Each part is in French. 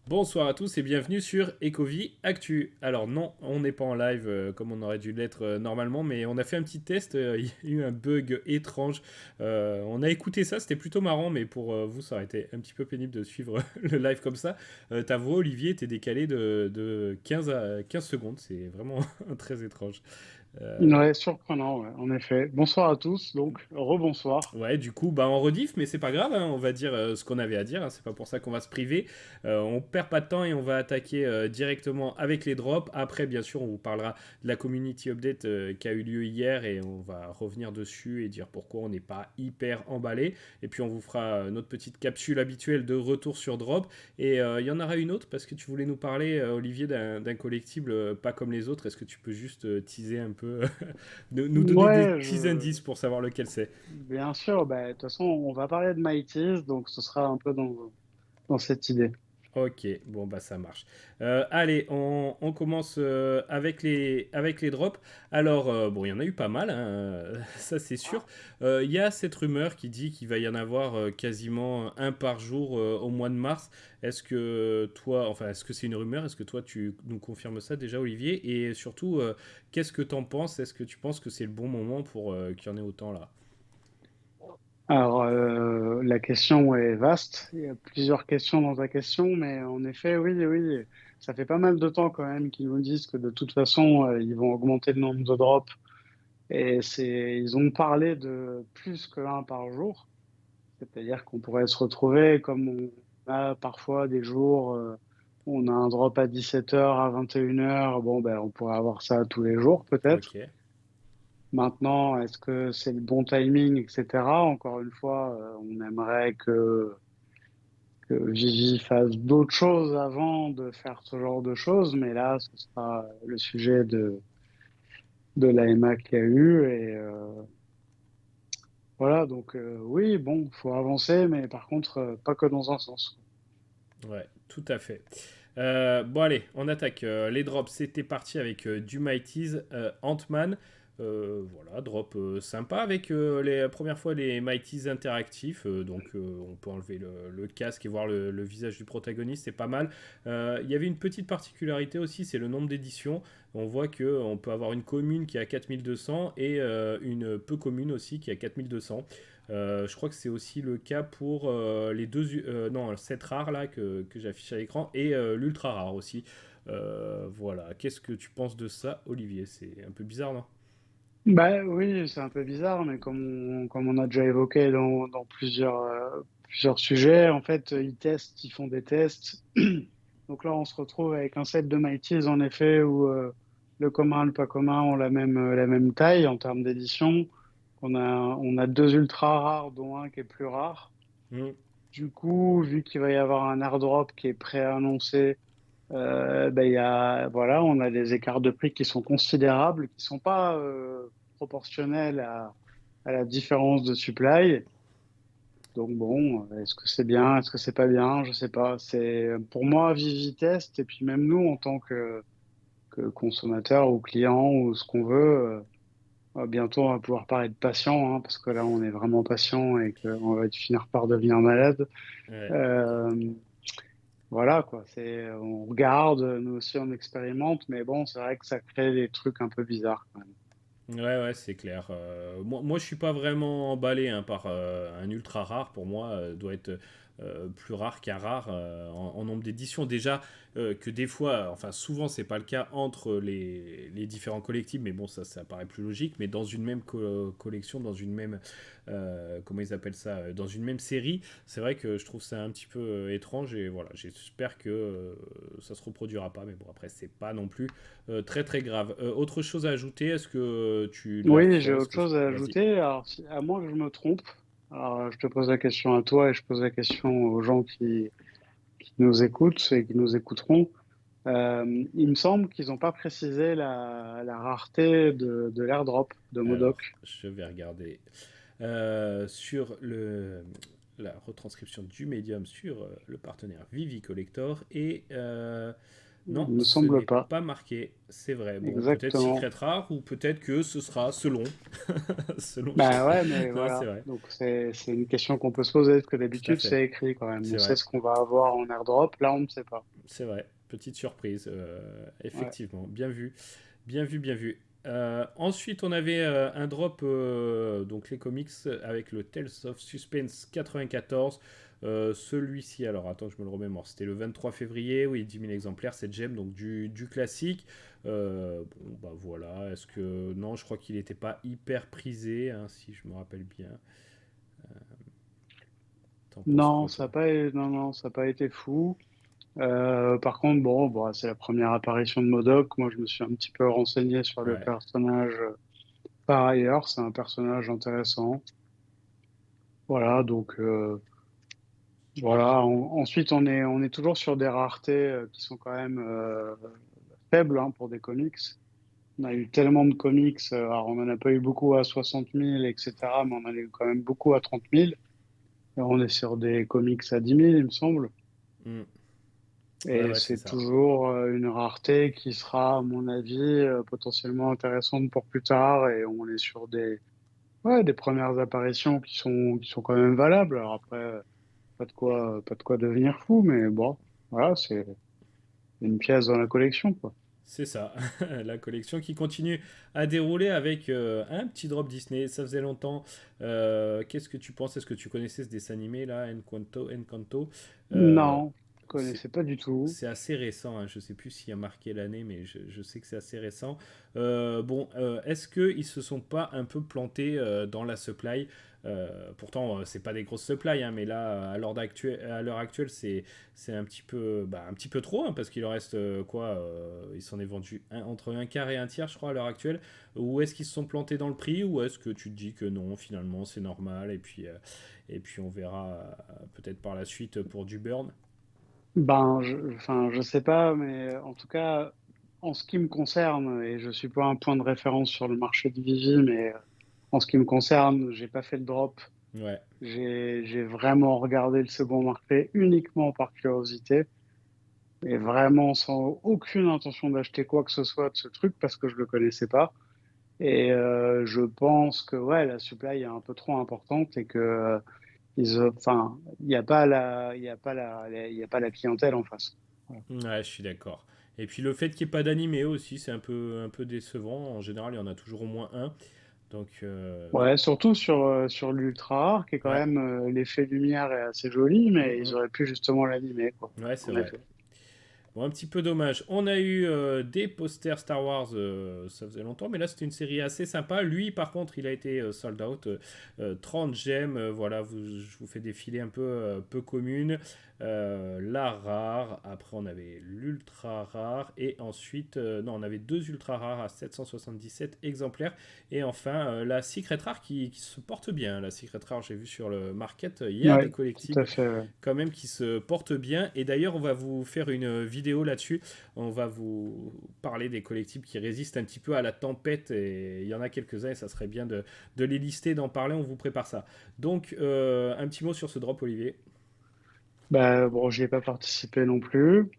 Bonsoir à tous et bienvenue sur Ecovie Actu. Alors non, on n'est pas en live comme on aurait dû l'être normalement, mais on a fait un petit test, il y a eu un bug étrange. On a écouté ça, c'était plutôt marrant, mais pour vous ça aurait été un petit peu pénible de suivre le live comme ça. Ta voix Olivier était décalée de 15 à 15 secondes, c'est vraiment très étrange. Euh, Ouais, surprenant, ouais, en effet. Bonsoir à tous, donc rebonsoir. Ouais, du coup, bah en rediff, mais c'est pas grave, hein, on va dire ce qu'on avait à dire, hein, c'est pas pour ça qu'on va se priver. On perd pas de temps et on va attaquer directement avec les drops. Après, bien sûr, on vous parlera de la community update qui a eu lieu hier et on va revenir dessus et dire pourquoi on n'est pas hyper emballé. Et puis, on vous fera notre petite capsule habituelle de retour sur drop. Et il y en aura une autre parce que tu voulais nous parler, Olivier, d'un collectible pas comme les autres. Est-ce que tu peux juste teaser un peu, nous donner des Ouais, petits indices pour savoir lequel c'est? bien sûr, bah, de toute façon, on va parler de Mighties, donc ce sera un peu dans cette idée. Ok, bon bah ça marche. Allez, on commence avec les drops. Alors, bon, il y en a eu pas mal, hein, ça c'est sûr. Il y a cette rumeur qui dit qu'il va y en avoir quasiment un par jour au mois de mars. Est-ce que toi, enfin, est-ce que c'est une rumeur? Est-ce que toi tu nous confirmes ça déjà, Olivier? Et surtout, qu'est-ce que t'en penses? Est-ce que tu penses que c'est le bon moment pour qu'il y en ait autant là? Alors, la question est vaste, il y a plusieurs questions dans ta question, mais en effet, oui, oui, ça fait pas mal de temps quand même qu'ils nous disent que de toute façon, ils vont augmenter le nombre de drops, et ils ont parlé de plus que un par jour, c'est-à-dire qu'on pourrait se retrouver comme on a parfois des jours, où on a un drop à 17 heures, à 21 heures. Bon, ben, on pourrait avoir ça tous les jours, Ok. peut-être. Maintenant, est-ce que c'est le bon timing, etc. Encore une fois, on aimerait que Vivi fasse d'autres choses avant de faire ce genre de choses, mais là, ce sera le sujet de l'AMA qu'il y a eu. Et voilà, donc oui, bon, faut avancer, mais par contre, pas que dans un sens. Ouais, tout à fait. Bon allez, on attaque. Les drops, c'était parti avec du Mighties, Ant-Man. Voilà, drop sympa avec les premières fois les Mighties interactifs. Donc on peut enlever le casque et voir le visage du protagoniste, c'est pas mal. Il y avait une petite particularité aussi, c'est le nombre d'éditions. On voit que on peut avoir une commune qui a 4200 et une peu commune aussi qui a 4200. Je crois que c'est aussi le cas pour les deux, non, cette rare là que j'affiche à l'écran et l'ultra rare aussi. Voilà. Qu'est-ce que tu penses de ça, Olivier? C'est un peu bizarre, non? Bah oui, c'est un peu bizarre, mais comme on a déjà évoqué dans plusieurs sujets, en fait, ils testent, ils font des tests. Donc là, on se retrouve avec un set de Mighties, en effet, où le commun et le pas commun ont la même taille en termes d'édition. On a deux ultra rares, dont un qui est plus rare. Hmm. Du coup, vu qu'il va y avoir un airdrop qui est préannoncé, voilà, on a des écarts de prix qui sont considérables, qui sont pas proportionnels à la différence de supply. Donc bon, est-ce que c'est bien, est-ce que c'est pas bien, je sais pas. C'est pour moi Vivi test et puis même nous en tant que consommateurs ou clients ou ce qu'on veut. Bientôt on va pouvoir parler de patient, hein, parce que là on est vraiment patient et qu'on va finir par devenir malade. Ouais. Euh, Voilà, quoi. On regarde, nous aussi on expérimente, mais bon, c'est vrai que ça crée des trucs un peu bizarres quand même. Ouais, ouais, c'est clair. Moi, je suis pas vraiment emballé hein, par un ultra rare. Pour moi, doit être plus rare qu'un rare en nombre d'éditions. Déjà que des fois, enfin souvent, c'est pas le cas entre les différents collectibles, mais bon, ça paraît plus logique. Mais dans une même collection, dans une même, comment ils appellent ça, dans une même série, c'est vrai que je trouve ça un petit peu étrange. Et voilà, j'espère que ça se reproduira pas. Mais bon, après, c'est pas non plus très très grave. Autre chose à ajouter, est-ce que tu l'as Oui, j'ai fait? Est-ce autre que chose à Vas-y. ajouter. Alors, à moins que je me trompe, alors je te pose la question à toi et je pose la question aux gens qui nous écoutent et qui nous écouteront. Il me semble qu'ils n'ont pas précisé la rareté de l'airdrop de Alors, Modoc. je vais regarder sur la retranscription du médium sur le partenaire Vivi Collector et Il Non, me ce semble n'est pas. pas marqué, c'est vrai. Bon, peut-être Exactement. Secret Rare ou peut-être que ce sera selon. Selon Bah ouais, mais Non, c'est voilà. vrai. Donc c'est une question qu'on peut se poser, parce que Tout à d'habitude fait. c'est écrit quand même. C'est On sait vrai. ce qu'on va avoir en airdrop, là on ne sait pas. C'est vrai. Petite surprise. Ouais. Effectivement. Bien vu. Bien vu, bien vu. Ensuite, on avait un drop, donc les comics, avec le Tales of Suspense 94. Celui-ci, alors attends, je me le remémore, c'était le 23 février, oui, 10 000 exemplaires, c'est Gem, donc du classique. Bon, bah voilà, est-ce que. Non, je crois qu'il n'était pas hyper prisé, hein, si je me rappelle bien. T'en penses Non, quoi, toi? non, non, ça n'a pas été fou. Par contre, bon, c'est la première apparition de MODOK. Moi, je me suis un petit peu renseigné sur le Ouais, personnage par ailleurs. C'est un personnage intéressant. Voilà, donc voilà. Ensuite, on est toujours sur des raretés qui sont quand même faibles hein, pour des comics. On a eu tellement de comics, alors on n'en a pas eu beaucoup à 60 000, etc., mais on en a eu quand même beaucoup à 30 000. Et on est sur des comics à 10 000, il me semble. hmm. Ouais, Et ouais, c'est c'est ça. toujours une rareté qui sera, à mon avis, potentiellement intéressante pour plus tard. Et on est sur ouais, des premières apparitions qui sont quand même valables. Alors après, pas de quoi devenir fou, mais bon, voilà, c'est une pièce dans la collection, quoi. C'est ça, la collection qui continue à dérouler avec un petit drop Disney. Ça faisait longtemps. Qu'est-ce que tu penses? Est-ce que tu connaissais ce dessin animé là, Encanto, Encanto. Euh, Non, je c'est connaissais pas du tout. c'est assez récent, hein. Je ne sais plus s'il a marqué l'année, mais je sais que c'est assez récent. Bon, est-ce qu'ils se sont pas un peu plantés dans la supply? Pourtant, c'est pas des grosses supply, hein, mais là, à l'heure actuelle, c'est un petit peu trop, hein, parce qu'il en reste quoi il s'en est vendu entre un quart et un tiers, je crois, à l'heure actuelle. Ou est-ce qu'ils se sont plantés dans le prix, ou est-ce que tu te dis que non, finalement, c'est normal, et puis on verra peut-être par la suite pour du burn. Enfin, je sais pas, mais en tout cas, en ce qui me concerne, et je suis pas un point de référence sur le marché de Vivi, mais en ce qui me concerne, j'ai pas fait le drop. Ouais. J'ai vraiment regardé le second marché uniquement par curiosité et vraiment sans aucune intention d'acheter quoi que ce soit de ce truc parce que je le connaissais pas. Et je pense que ouais, la supply est un peu trop importante et que enfin, il y a pas la clientèle en face. Voilà. Ouais, je suis d'accord. Et puis le fait qu'il n'y ait pas d'animé aussi, c'est un peu décevant. En général, il y en a toujours au moins un. Donc, Ouais, surtout sur l'Ultra Rare, qui est quand ouais. même l'effet lumière est assez joli, mais ils Mm, auraient pu justement l'animer, quoi. ouais, c'est En vrai. effet. Bon, un petit peu dommage. On a eu des posters Star Wars, ça faisait longtemps, mais là c'était une série assez sympa. Lui, par contre, il a été sold out. 30 gemmes, voilà, je vous fais défiler un peu peu commune. La rare, après on avait l'ultra rare, et ensuite, non, on avait deux ultra rares à 777 exemplaires. Et enfin, la secret rare qui se porte bien. La secret rare, j'ai vu sur le market, il y a des Ouais, tout à collectibles fait. Ouais. quand même qui se porte bien. Et d'ailleurs, on va vous faire une vidéo là-dessus. On va vous parler des collectibles qui résistent un petit peu à la tempête. Et il y en a quelques-uns et ça serait bien de les lister, d'en parler. On vous prépare ça. Donc, un petit mot sur ce drop, Olivier. Bah, bon, j'y ai pas participé non plus.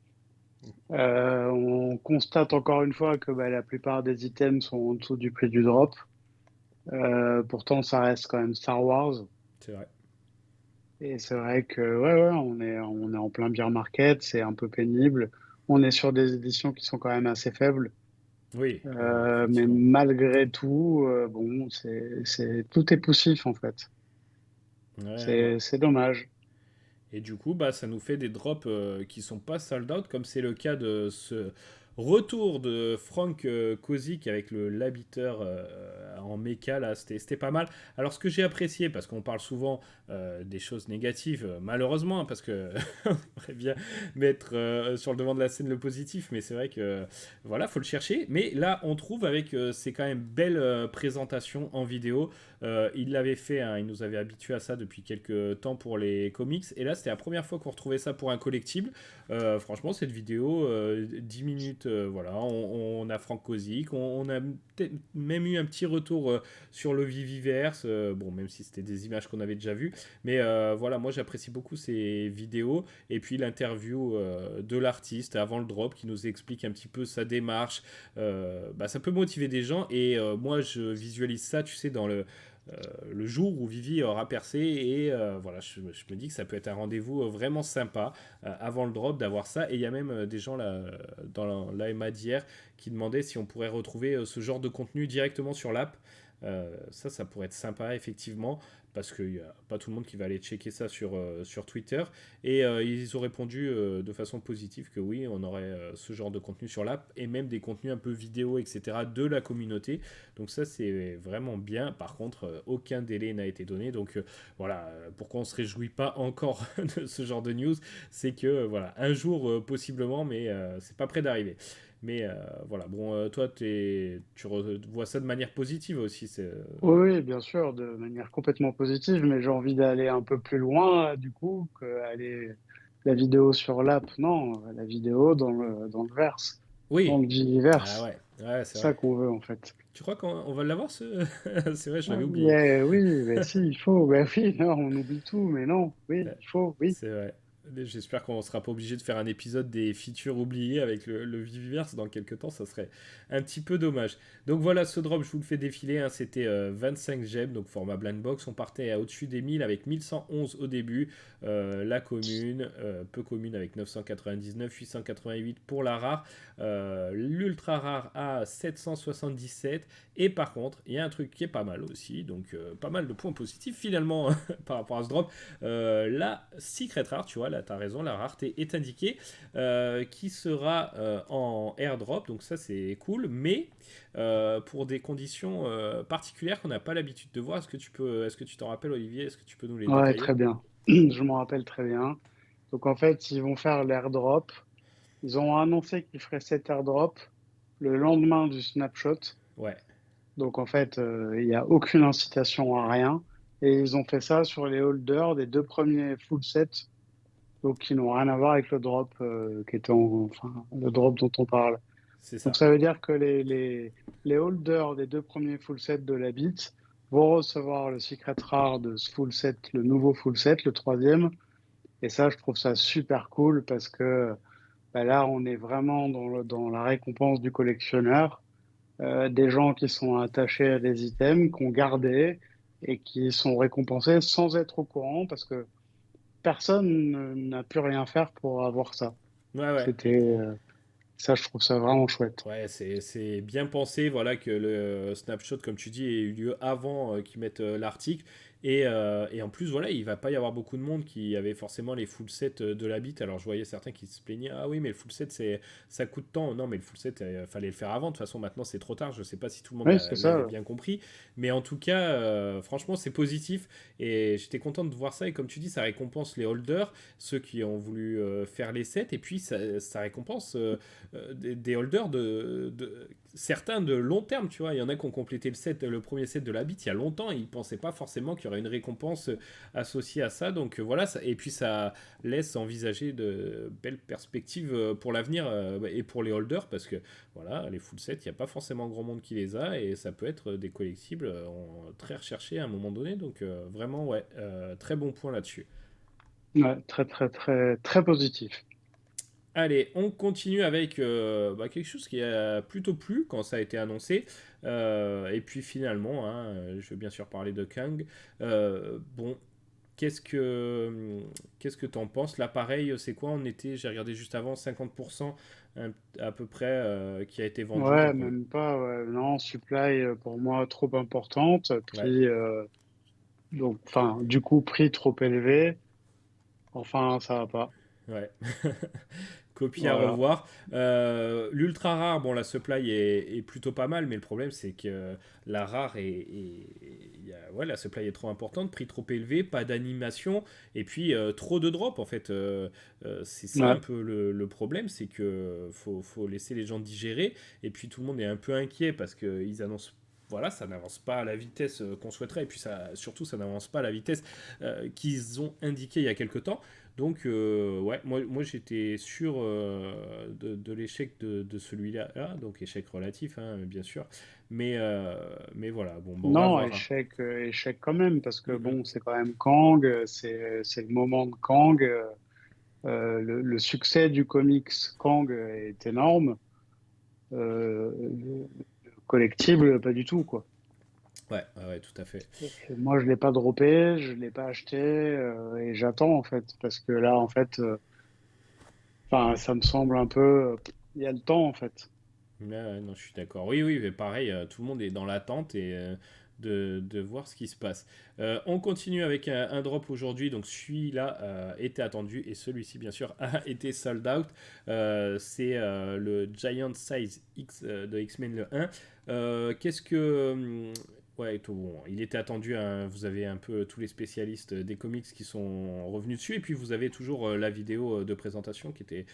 On constate encore une fois que bah, la plupart des items sont en dessous du prix du drop. Pourtant, ça reste quand même Star Wars. C'est vrai. Et c'est vrai que ouais, on est en plein bear market, c'est un peu pénible. On est sur des éditions qui sont quand même assez faibles. Oui, Mais effectivement. malgré tout, tout est poussif en fait. Ouais, bah. C'est dommage. Et du coup, bah, ça nous fait des drops qui sont pas sold out, comme c'est le cas de ce retour de Frank Kozik avec l'habiteur en méca. Là, c'était pas mal. Alors, ce que j'ai apprécié, parce qu'on parle souvent des choses négatives, malheureusement, hein, parce que on aimerait bien mettre sur le devant de la scène le positif, mais c'est vrai que voilà, faut le chercher. Mais là, on trouve avec ces quand même belles présentations en vidéo. Il l'avait fait, hein, il nous avait habitués à ça depuis quelques temps pour les comics. Et là, c'était la première fois qu'on retrouvait ça pour un collectible. Franchement, cette vidéo, 10 minutes suite, voilà, on a Franck Kozik, on a même eu un petit retour sur le Viviverse, bon, même si c'était des images qu'on avait déjà vues, mais voilà, moi j'apprécie beaucoup ces vidéos, et puis l'interview de l'artiste avant le drop qui nous explique un petit peu sa démarche, bah, ça peut motiver des gens, et moi je visualise ça, tu sais, dans le jour où Vivi aura percé, et voilà, je me dis que ça peut être un rendez-vous vraiment sympa avant le drop d'avoir ça, et il y a même des gens là dans l'AMA d'hier qui demandaient si on pourrait retrouver ce genre de contenu directement sur l'app. Ça pourrait être sympa effectivement, parce qu'il n'y a pas tout le monde qui va aller checker ça sur Twitter, et ils ont répondu de façon positive que oui, on aurait ce genre de contenu sur l'app, et même des contenus un peu vidéo, etc., de la communauté. Donc ça, c'est vraiment bien. Par contre, aucun délai n'a été donné. Donc voilà, pourquoi on ne se réjouit pas encore de ce genre de news, c'est que voilà, un jour possiblement, mais c'est pas près d'arriver. Mais voilà, bon, toi, vois ça de manière positive aussi. Oui, oui, bien sûr, de manière complètement positive, mais j'ai envie d'aller un peu plus loin, du coup, que aller la vidéo sur l'app. Non, la vidéo dans le verse, dans Oui, le ah Viviverse. ouais, ouais, c'est C'est vrai. ça qu'on veut, en fait. Tu crois qu'on va l'avoir ce... C'est vrai, je Ah, l'avais oublié. mais oui, mais si, il faut. Ben oui, non, on oublie tout, mais non, oui, il faut, oui. C'est vrai. J'espère qu'on ne sera pas obligé de faire un épisode des features oubliées avec le Viviverse dans quelques temps, ça serait un petit peu dommage. Donc voilà, ce drop, je vous le fais défiler, hein, c'était 25 gemmes, donc format blind box. On partait à au-dessus des 1000 avec 1111 au début. La commune, peu commune avec 999, 888 pour la rare. L'ultra rare à 777. Et par contre, il y a un truc qui est pas mal aussi, donc pas mal de points positifs finalement par rapport à ce drop. La secret rare, tu vois, là, tu as raison, la rareté est indiquée, qui sera en airdrop, donc ça c'est cool, mais pour des conditions particulières qu'on n'a pas l'habitude de voir. Est-ce que tu t'en rappelles, Olivier? Est-ce que tu peux nous les Ouais, détailler? très bien. Je m'en rappelle très bien. Donc, en fait, ils vont faire l'airdrop. Ils ont annoncé qu'ils feraient cet airdrop le lendemain du snapshot. Ouais, Donc en fait, il n'y a aucune incitation à rien. Et ils ont fait ça sur les holders des deux premiers full sets, donc qui n'ont rien à voir avec le drop enfin, le drop dont on parle. c'est Donc ça. ça veut dire que les holders des deux premiers full sets de la bit vont recevoir le secret rare de ce full set, le nouveau full set, le troisième. Et ça, je trouve ça super cool parce que bah, là, on est vraiment dans la récompense du collectionneur, des gens qui sont attachés à des items, qu'on gardé et qui sont récompensés sans être au courant parce que personne n'a pu rien faire pour avoir ça. Ouais, ouais. C'était ça, je trouve ça vraiment chouette. Ouais, c'est bien pensé, voilà, que le snapshot, comme tu dis, ait eu lieu avant qu'ils mettent l'article. Et en plus, voilà, il va pas y avoir beaucoup de monde qui avait forcément les full sets de la bite. Alors, je voyais certains qui se plaignaient, ah oui, mais le full set, ça coûte tant. Non, mais le full set, fallait le faire avant. De toute façon, maintenant, c'est trop tard. Je sais pas si tout le monde Oui, c'est l'avait ça. bien compris. Mais en tout cas, franchement, c'est positif. Et j'étais content de voir ça. Et comme tu dis, ça récompense les holders, ceux qui ont voulu faire les sets. Et puis, ça récompense des holders certains de long terme, tu vois. Il y en a qui ont complété le premier set de la bite il y a longtemps, et ils pensaient pas forcément qu'il y aurait une récompense associée à ça. Donc voilà, et puis ça laisse envisager de belles perspectives pour l'avenir, et pour les holders, parce que voilà, les full sets, il n'y a pas forcément grand monde qui les a, et ça peut être des collectibles très recherchés à un moment donné. Donc vraiment, ouais, très bon point là-dessus. Ouais, très, très, très, très positif. Allez, on continue avec quelque chose qui a plutôt plu quand ça a été annoncé. Et puis finalement, hein, je veux bien sûr parler de Kang. Bon, qu'est-ce que qu'est-ce que t'en penses? L'appareil, c'est quoi? J'ai regardé juste avant, 50% à peu près qui a été vendu. Ouais, Donc même pas. Ouais. Non, supply pour moi trop importante. ouais, Prix, donc, enfin, du coup, prix trop élevé. Enfin, ça va pas. ouais. Copie à Voilà. revoir. L'ultra rare, bon, la supply est plutôt pas mal, mais le problème c'est que la rare ouais, la supply est trop importante, prix trop élevé, pas d'animation, et puis trop de drops en fait. C'est ça un Ouais. peu le problème, c'est que faut laisser les gens digérer, et puis tout le monde est un peu inquiet parce qu'ils annoncent. Voilà, ça n'avance pas à la vitesse qu'on souhaiterait, et puis surtout, ça n'avance pas à la vitesse qu'ils ont indiqué il y a quelque temps. Donc, ouais, moi j'étais sûr de l'échec de celui-là, donc échec relatif, hein, bien sûr. Mais voilà, bon, bah, on va Non, voir, hein. échec quand même, parce que Mm, bon, c'est quand même Kang, c'est le moment de Kang. Le succès du comics Kang est énorme. Le collectible, pas du tout, quoi. ouais, ouais, ouais, tout à fait. Et moi, je l'ai pas droppé, je l'ai pas acheté, et j'attends en fait, parce que là, en fait, enfin, ça me semble un peu, il y a le temps en fait. Ouais, ouais, non, je suis d'accord. Oui, oui, mais pareil, tout le monde est dans l'attente et de voir ce qui se passe. On continue avec un drop aujourd'hui. Donc celui-là était attendu et celui-ci, bien sûr, a été sold out. C'est le Giant Size X de X-Men le 1. Qu'est-ce que... ouais, tout, bon, il était attendu, hein. Vous avez un peu tous les spécialistes des comics qui sont revenus dessus. Et puis vous avez toujours la vidéo de présentation qui était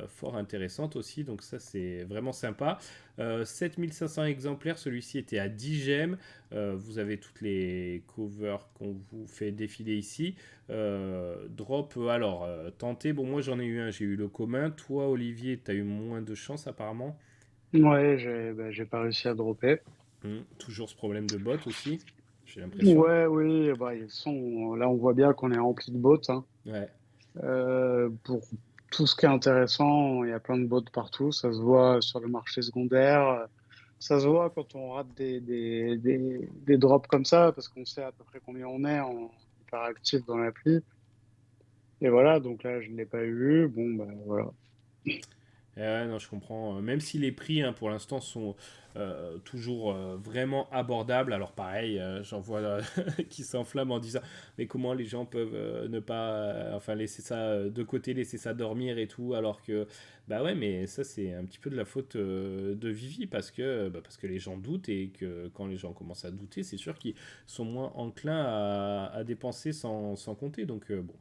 fort intéressante aussi, donc ça c'est vraiment sympa. 7500 exemplaires, celui-ci était à 10 gemmes. Vous avez toutes les covers qu'on vous fait défiler ici. Drop, alors, tenté, bon moi j'en ai eu un, j'ai eu le commun. Toi Olivier, tu as eu moins de chance apparemment. Ouais, j'ai pas réussi à dropper. Toujours ce problème de bot aussi, j'ai l'impression. Ouais, oui, bah, ils sont, là, on voit bien qu'on est rempli de bots, hein. Ouais. Pour tout ce qui est intéressant, il y a plein de bots partout. Ça se voit sur le marché secondaire. Ça se voit quand on rate des drops comme ça, parce qu'on sait à peu près combien on est en hyperactif dans l'appli. Et voilà, donc là, je ne l'ai pas eu. Bon, ben voilà. Ouais, non, je comprends. Même si les prix, hein, pour l'instant, sont toujours vraiment abordables. Alors pareil, j'en vois qui s'enflamment en disant, mais comment les gens peuvent ne pas, enfin, laisser ça de côté, laisser ça dormir et tout, alors que, bah ouais, mais ça, c'est un petit peu de la faute de Vivi, parce que les gens doutent, et que quand les gens commencent à douter, c'est sûr qu'ils sont moins enclins à dépenser sans compter. Donc, bon,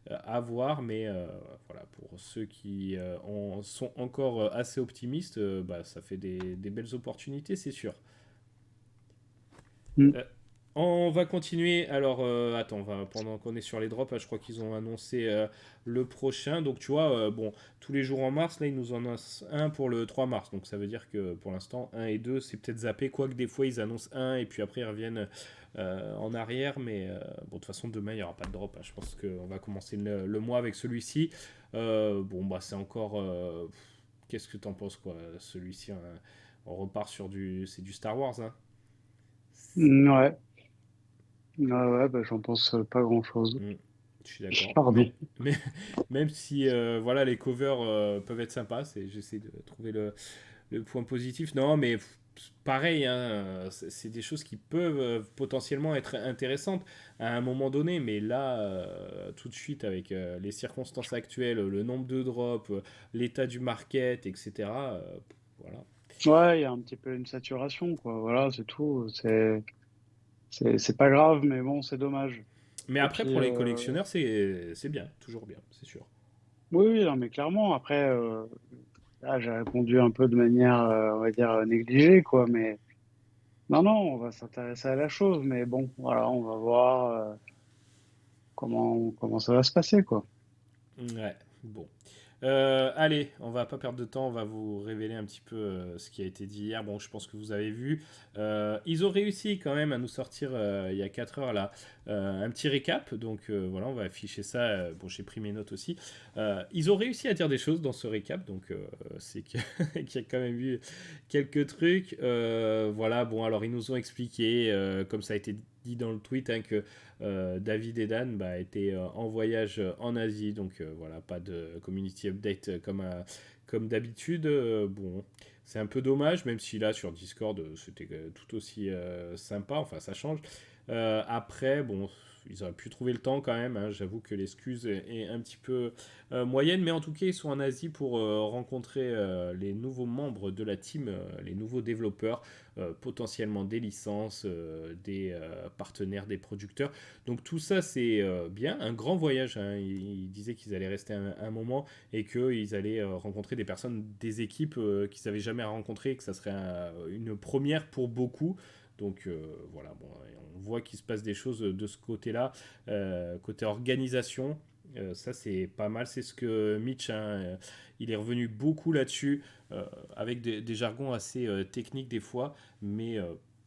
à voir, mais voilà, pour ceux qui sont encore assez optimistes, bah, ça fait des belles opportunités, c'est sûr. Mm. Euh, on va continuer. Alors, attends, pendant qu'on est sur les drops, je crois qu'ils ont annoncé le prochain. Donc, tu vois, bon, tous les jours en mars, là, ils nous en annoncent un pour le 3 mars. Donc, ça veut dire que pour l'instant, un et 2 c'est peut-être zappé. Quoique des fois, ils annoncent un et puis après, ils reviennent en arrière. Mais bon, de toute façon, demain, il n'y aura pas de drop, hein. Je pense qu'on va commencer le mois avec celui-ci. Bon, bah, c'est encore. Qu'est-ce que t'en penses, quoi, celui-ci, hein. On repart sur du. C'est du Star Wars, hein. Ouais, ouais, ouais, bah, j'en pense pas grand-chose. Mm, je suis d'accord. Pardon. Mais même si voilà, les covers peuvent être sympas, j'essaie de trouver le point positif. Non, mais pareil, hein, c'est des choses qui peuvent potentiellement être intéressantes à un moment donné, mais là, tout de suite, avec les circonstances actuelles, le nombre de drops, l'état du market, etc. Voilà. Ouais, il y a un petit peu une saturation, quoi. Voilà, c'est tout. C'est pas grave, mais bon, c'est dommage. Mais Et après, puis, pour les collectionneurs, c'est bien, toujours bien, c'est sûr. oui, oui, non, mais clairement, après, là, j'ai répondu un peu de manière, on va dire, négligée, quoi. Mais non, non, on va s'intéresser à la chose. Mais bon, voilà, on va voir comment ça va se passer, quoi. Ouais, bon. Allez, on va pas perdre de temps, on va vous révéler un petit peu ce qui a été dit hier. Bon, je pense que vous avez vu. Ils ont réussi quand même à nous sortir il y a 4 heures là un petit récap. Donc voilà, on va afficher ça. Bon, j'ai pris mes notes aussi. Ils ont réussi à dire des choses dans ce récap, donc c'est qu'il y a quand même eu quelques trucs. Voilà, bon, alors ils nous ont expliqué, comme ça a été dit dans le tweet, hein, que David et Dan bah, étaient en voyage en Asie, donc voilà, pas de community update comme d'habitude. Bon, c'est un peu dommage, même si là sur Discord c'était tout aussi sympa, enfin ça change. Après, bon, ils auraient pu trouver le temps quand même, hein. J'avoue que l'excuse est un petit peu moyenne, mais en tout cas, ils sont en Asie pour rencontrer les nouveaux membres de la team, les nouveaux développeurs, potentiellement des licences, des partenaires, des producteurs. Donc tout ça, c'est bien, un grand voyage, hein. Ils disaient qu'ils allaient rester un moment et qu'ils allaient rencontrer des personnes, des équipes qu'ils n'avaient jamais rencontrées, que ça serait une première pour beaucoup. Donc voilà, bon, on voit qu'il se passe des choses de ce côté-là, côté organisation. Ça, c'est pas mal. C'est ce que Mitch, hein, il est revenu beaucoup là-dessus, avec des jargons assez techniques des fois. Mais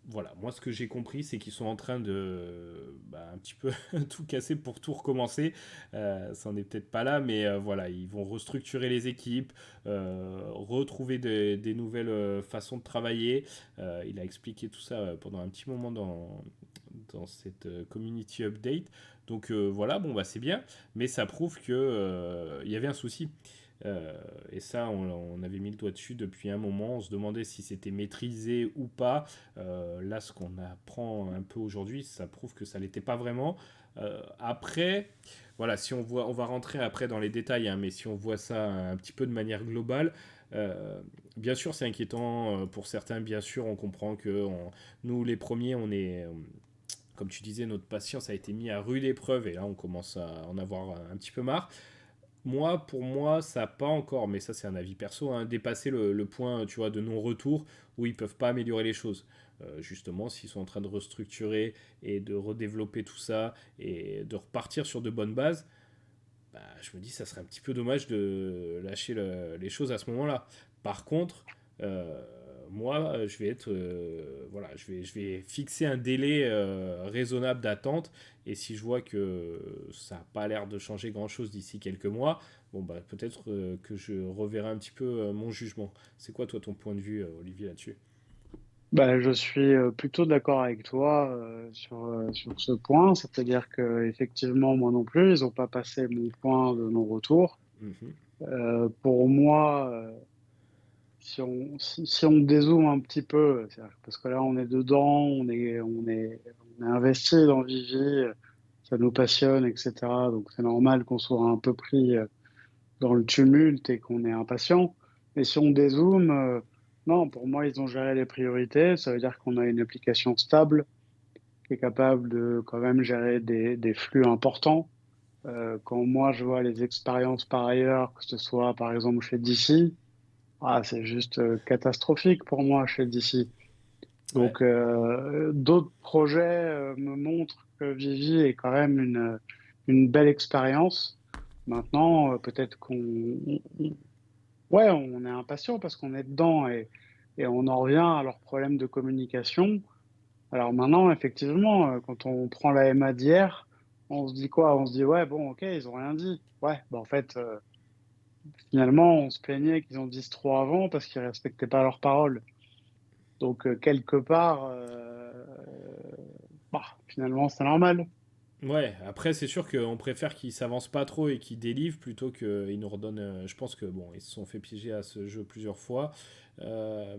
voilà, moi, ce que j'ai compris, c'est qu'ils sont en train de un petit peu tout casser pour tout recommencer. Ça n'en est peut-être pas là, mais voilà, ils vont restructurer les équipes, retrouver des nouvelles façons de travailler. Il a expliqué tout ça pendant un petit moment dans cette community update. Donc voilà, bon bah c'est bien, mais ça prouve que il y avait un souci. Et ça, on avait mis le doigt dessus depuis un moment. On se demandait si c'était maîtrisé ou pas. Là, ce qu'on apprend un peu aujourd'hui, ça prouve que ça l'était pas vraiment. Après, voilà, si on voit, on va rentrer après dans les détails, hein, mais si on voit ça un petit peu de manière globale, euh, bien sûr, c'est inquiétant pour certains. Bien sûr, on comprend que nous, les premiers, on est comme tu disais, notre patience a été mise à rude épreuve et là on commence à en avoir un petit peu marre. Moi, pour moi, ça n'a pas encore, mais ça c'est un avis perso, hein, dépassé le point, tu vois, de non-retour où ils peuvent pas améliorer les choses. Justement, s'ils sont en train de restructurer et de redévelopper tout ça et de repartir sur de bonnes bases, bah, je me dis ça serait un petit peu dommage de lâcher les choses à ce moment-là. Par contre, euh, moi, je vais être, voilà, je vais fixer un délai raisonnable d'attente. Et si je vois que ça n'a pas l'air de changer grand-chose d'ici quelques mois, bon, bah, peut-être que je reverrai un petit peu mon jugement. C'est quoi, toi, ton point de vue, Olivier, là-dessus? Bah, je suis plutôt d'accord avec toi sur ce point, c'est-à-dire que effectivement, moi non plus, ils n'ont pas passé mon point de non-retour. Mhm. Pour moi, si on dézoome un petit peu, parce que là on est dedans, on est investi dans Vivi, ça nous passionne, etc. Donc c'est normal qu'on soit un peu pris dans le tumulte et qu'on est impatient. Mais si on dézoome, non, pour moi ils ont géré les priorités. Ça veut dire qu'on a une application stable qui est capable de quand même gérer des flux importants. Quand moi je vois les expériences par ailleurs, que ce soit par exemple chez DC, c'est juste catastrophique pour moi chez DC. Ouais. Donc, d'autres projets me montrent que Vivi est quand même une belle expérience. Maintenant, peut-être ouais, on est impatient parce qu'on est dedans et on en revient à leurs problèmes de communication. Alors maintenant, effectivement, quand on prend la MA d'hier, on se dit quoi? On se dit, ouais, bon, ok, ils ont rien dit. Ouais, bah en fait, finalement, on se plaignait qu'ils ont dit ce trop avant parce qu'ils respectaient pas leurs paroles. Donc, quelque part, finalement, c'est normal. Ouais, après c'est sûr qu'on préfère qu'ils s'avancent pas trop et qu'ils délivrent plutôt qu'ils nous redonnent. Je pense que bon, ils se sont fait piéger à ce jeu plusieurs fois.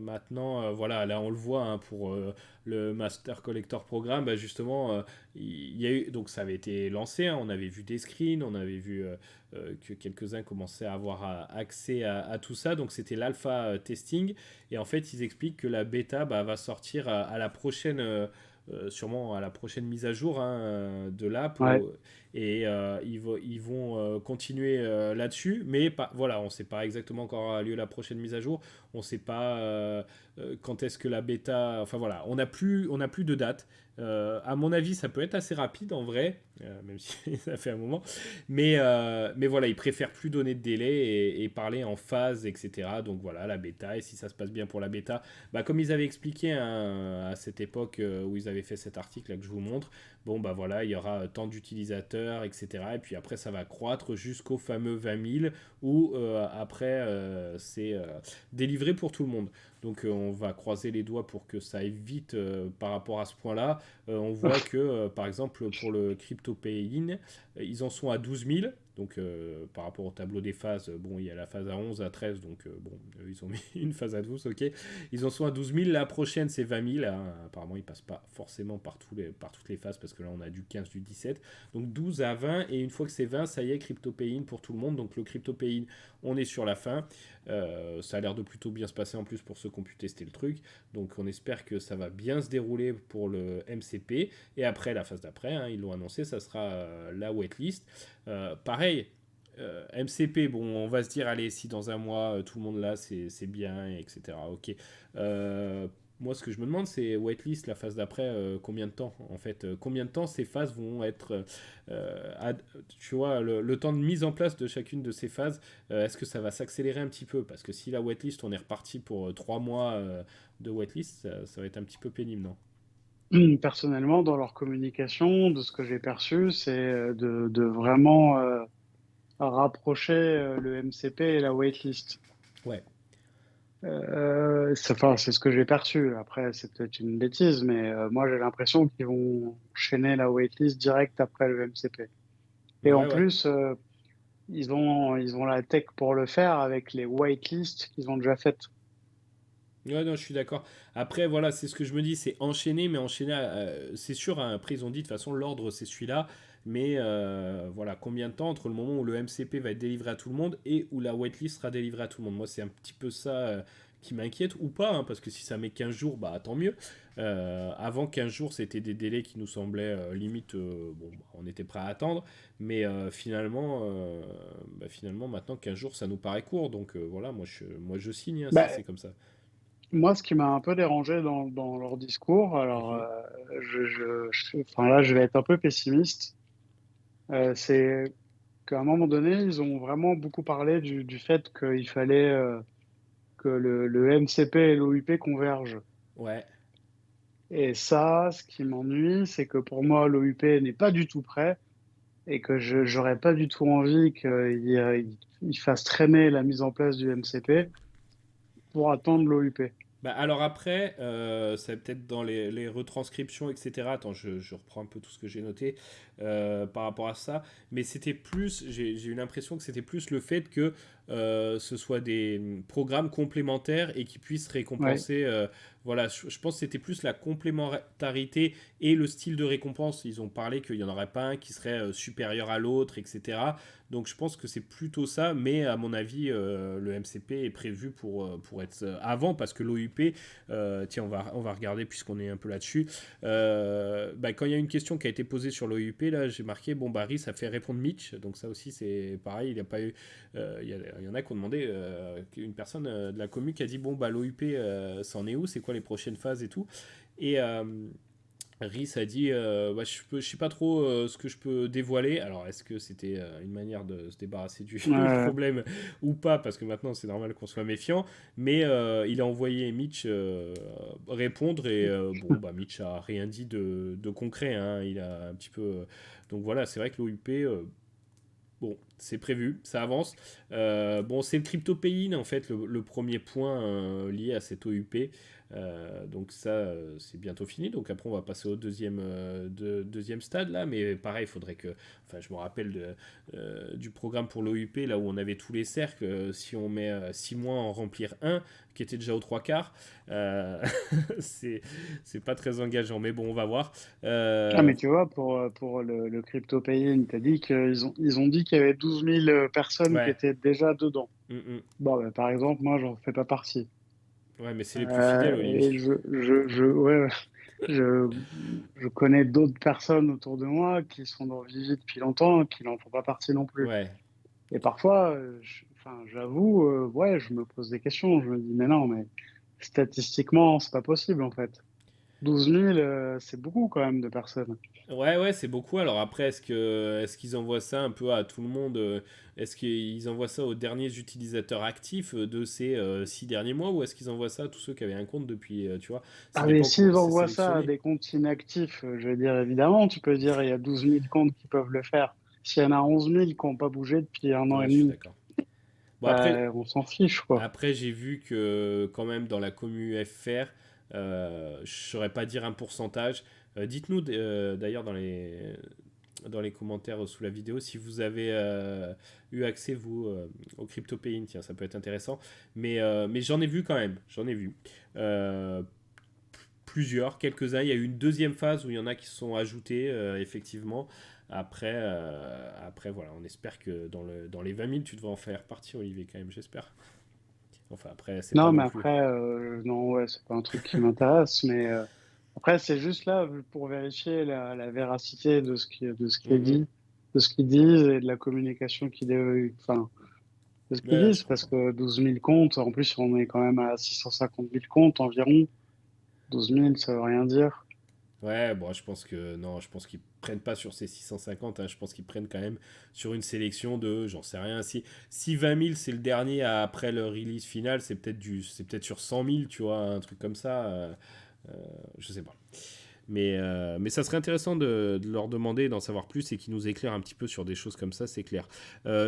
Maintenant, voilà, là on le voit hein, pour le Master Collector Programme, bah, justement, il y a eu donc ça avait été lancé. Hein, on avait vu des screens, on avait vu que quelques-uns commençaient à avoir accès à tout ça. Donc c'était l'alpha testing et en fait ils expliquent que la bêta bah, va sortir à la prochaine. Sûrement à la prochaine mise à jour hein, de l'app Ouais. et ils vont continuer là-dessus mais pas, voilà on ne sait pas exactement quand aura lieu la prochaine mise à jour, on ne sait pas quand est-ce que la bêta, enfin voilà on n'a plus de date. À mon avis ça peut être assez rapide en vrai, même si ça fait un moment, mais voilà ils préfèrent plus donner de délai et parler en phase etc. Donc voilà la bêta, et si ça se passe bien pour la bêta, bah, comme ils avaient expliqué hein, à cette époque où ils avaient fait cet article là que je vous montre, bon bah voilà, il y aura tant d'utilisateurs, etc. Et puis après ça va croître jusqu'au fameux 20 000 où après c'est délivré pour tout le monde. Donc on va croiser les doigts pour que ça aille vite par rapport à ce point-là. On voit que par exemple pour le crypto pay-in, ils en sont à 12 000. Donc par rapport au tableau des phases, bon il y a la phase à 11, à 13, donc bon ils ont mis une phase à 12, ok. Ils en sont à 12 000, la prochaine c'est 20 000. Hein. Apparemment, ils passent pas forcément par toutes les phases parce que là on a du 15, du 17. Donc 12 à 20, et une fois que c'est 20, ça y est, CryptoPay-in pour tout le monde. Donc le CryptoPay-in, on est sur la fin. Ça a l'air de plutôt bien se passer en plus pour ceux qui ont pu tester le truc. Donc on espère que ça va bien se dérouler pour le MCP. Et après, la phase d'après, hein, ils l'ont annoncé, ça sera la waitlist. Pareil, MCP, bon, on va se dire, allez, si dans un mois, tout le monde là, c'est bien, etc. Ok. Euh, moi, ce que je me demande, c'est whitelist, la phase d'après, combien de temps, en fait, combien de temps ces phases vont être, tu vois, le temps de mise en place de chacune de ces phases, est-ce que ça va s'accélérer un petit peu? Parce que si la whitelist, on est reparti pour 3 mois de whitelist, ça va être un petit peu pénible, non? Personnellement, dans leur communication, de ce que j'ai perçu, c'est de vraiment rapprocher le MCP et la waitlist. Ouais. Enfin, c'est ce que j'ai perçu. Après, c'est peut-être une bêtise, mais moi, j'ai l'impression qu'ils vont enchaîner la waitlist direct après le MCP. Et en Ouais, ouais. plus, ils ont la tech pour le faire avec les whitelists qu'ils ont déjà faites. Ouais, non, je suis d'accord. Après, voilà, c'est ce que je me dis, c'est enchaîner, mais enchaîner, c'est sûr, hein, après, ils ont dit, de toute façon, l'ordre, c'est celui-là, mais voilà, combien de temps entre le moment où le MCP va être délivré à tout le monde et où la whitelist sera délivrée à tout le monde? Moi, c'est un petit peu ça qui m'inquiète, ou pas, hein, parce que si ça met 15 jours, bah tant mieux. Avant 15 jours, c'était des délais qui nous semblaient limite, bon, bah, on était prêt à attendre, mais finalement, maintenant, 15 jours, ça nous paraît court, donc voilà, moi je signe hein, si Bah, c'est comme ça. moi, ce qui m'a un peu dérangé dans leur discours, alors Mhm. enfin, là, je vais être un peu pessimiste, c'est qu'à un moment donné, ils ont vraiment beaucoup parlé du fait qu'il fallait que le MCP et l'OUP convergent. Ouais, Et ça, ce qui m'ennuie, c'est que pour moi, l'OUP n'est pas du tout prêt et que je j'aurais pas du tout envie qu'il fasse traîner la mise en place du MCP pour attendre l'OUP. bah, alors après, c'est peut-être dans les retranscriptions, etc. Attends, je reprends un peu tout ce que j'ai noté par rapport à ça. Mais c'était plus, j'ai eu l'impression que c'était plus le fait que ce soit des programmes complémentaires et qui puissent Ouais. récompenser. Voilà, je pense que c'était plus la complémentarité et le style de récompense. Ils ont parlé qu'il n'y en aurait pas un qui serait supérieur à l'autre, etc. Donc je pense que c'est plutôt ça, mais à mon avis, le MCP est prévu pour être avant, parce que l'OUP, tiens, on va regarder puisqu'on est un peu là-dessus. Bah, quand il y a une question qui a été posée sur l'OUP, là, j'ai marqué, bon, Barry, ça fait répondre Mitch, donc ça aussi, c'est pareil, il n'y a pas eu. Il y en a qui ont demandé, une personne de la commu qui a dit, bon, bah, l'OUP, c'en est où, c'est quoi les prochaines phases et tout. Et. Rhys a dit bah, je sais pas trop ce que je peux dévoiler. Alors, est-ce que c'était une manière de se débarrasser du Euh, problème ou pas? Parce que maintenant, c'est normal qu'on soit méfiant. Mais il a envoyé Mitch répondre et bon, bah, Mitch a rien dit de concret. Hein. Il a un petit peu. Donc voilà, c'est vrai que l'OUP. Bon, c'est prévu, ça avance. Bon, c'est le crypto-paying, en fait, le premier point lié à cette OUP. Donc ça, c'est bientôt fini. Donc après, on va passer au deuxième stade, là. Mais pareil, il faudrait que... Enfin, je me rappelle du programme pour l'OUP, là où on avait tous les cercles. Si on met 6 mois à en remplir un, qui était déjà aux trois quarts, euh, c'est c'est pas très engageant. Mais bon, on va voir. Ah, Euh, mais tu vois, pour le crypto pay-in, t'as dit qu'ils ont dit qu'il y avait 12 000 personnes qui ouais. étaient déjà dedans. Mm, mm. Bon, bah, par exemple, moi, j'en fais pas partie. Ouais, mais c'est les plus fidèles, Olivier. Et ouais, je, je connais d'autres personnes autour de moi qui sont dans Vivi depuis longtemps, qui n'en font pas partie non plus. Ouais. Et parfois, enfin, j'avoue, ouais, je me pose des questions. Je me dis, mais non, mais statistiquement, c'est pas possible en fait. 12 000, c'est beaucoup quand même de personnes. Ouais, ouais, c'est beaucoup. Alors après, est-ce qu'ils envoient ça un peu à tout le monde Est-ce qu'ils envoient ça aux derniers utilisateurs actifs de ces 6 derniers mois ou est-ce qu'ils envoient ça à tous ceux qui avaient un compte depuis, tu vois? Ça Ah, mais dépend comment s'ils c'est envoient ça à sélectionné. des comptes inactifs, je veux dire, évidemment, tu peux dire il y a 12 000 comptes qui peuvent le faire. S'il y en a 11 000 qui n'ont pas bougé depuis un an Ouais, et je suis demi, d'accord. Bon, on s'en fiche, quoi. après j'ai vu que quand même dans la commu FR, je saurais pas dire un pourcentage. Dites-nous d'ailleurs dans les commentaires sous la vidéo si vous avez eu accès, vous, au CryptoPaying. Tiens, ça peut être intéressant. Mais j'en ai vu quand même. J'en ai vu. Euh, Plusieurs, quelques-uns. Il y a eu une deuxième phase où il y en a qui se sont ajoutés, effectivement. Après, voilà, on espère que dans les 20 000, tu devrais en faire partie, Olivier, quand même, j'espère. Enfin, après, c'est pas Non, mais non plus. après, non, ouais, c'est pas un truc qui m'intéresse, mais après, c'est juste là pour vérifier la véracité de ce qui est Mm, mm. dit, de ce qu'ils disent et de la communication enfin, de ce qu'ils Ouais, disent, je parce comprends. que 12 000 comptes, en plus, on est quand même à 650 000 comptes environ. 12 000, ça veut rien dire. Ouais, bon, je pense que non, je pense qu'ils prennent pas sur ces 650, hein, je pense qu'ils prennent quand même sur une sélection de, j'en sais rien, si 20 000 c'est le dernier après le release final, c'est peut-être sur 100 000, tu vois, un truc comme ça, je sais pas. Mais ça serait intéressant de leur demander d'en savoir plus et qu'ils nous éclairent un petit peu sur des choses comme ça, c'est clair.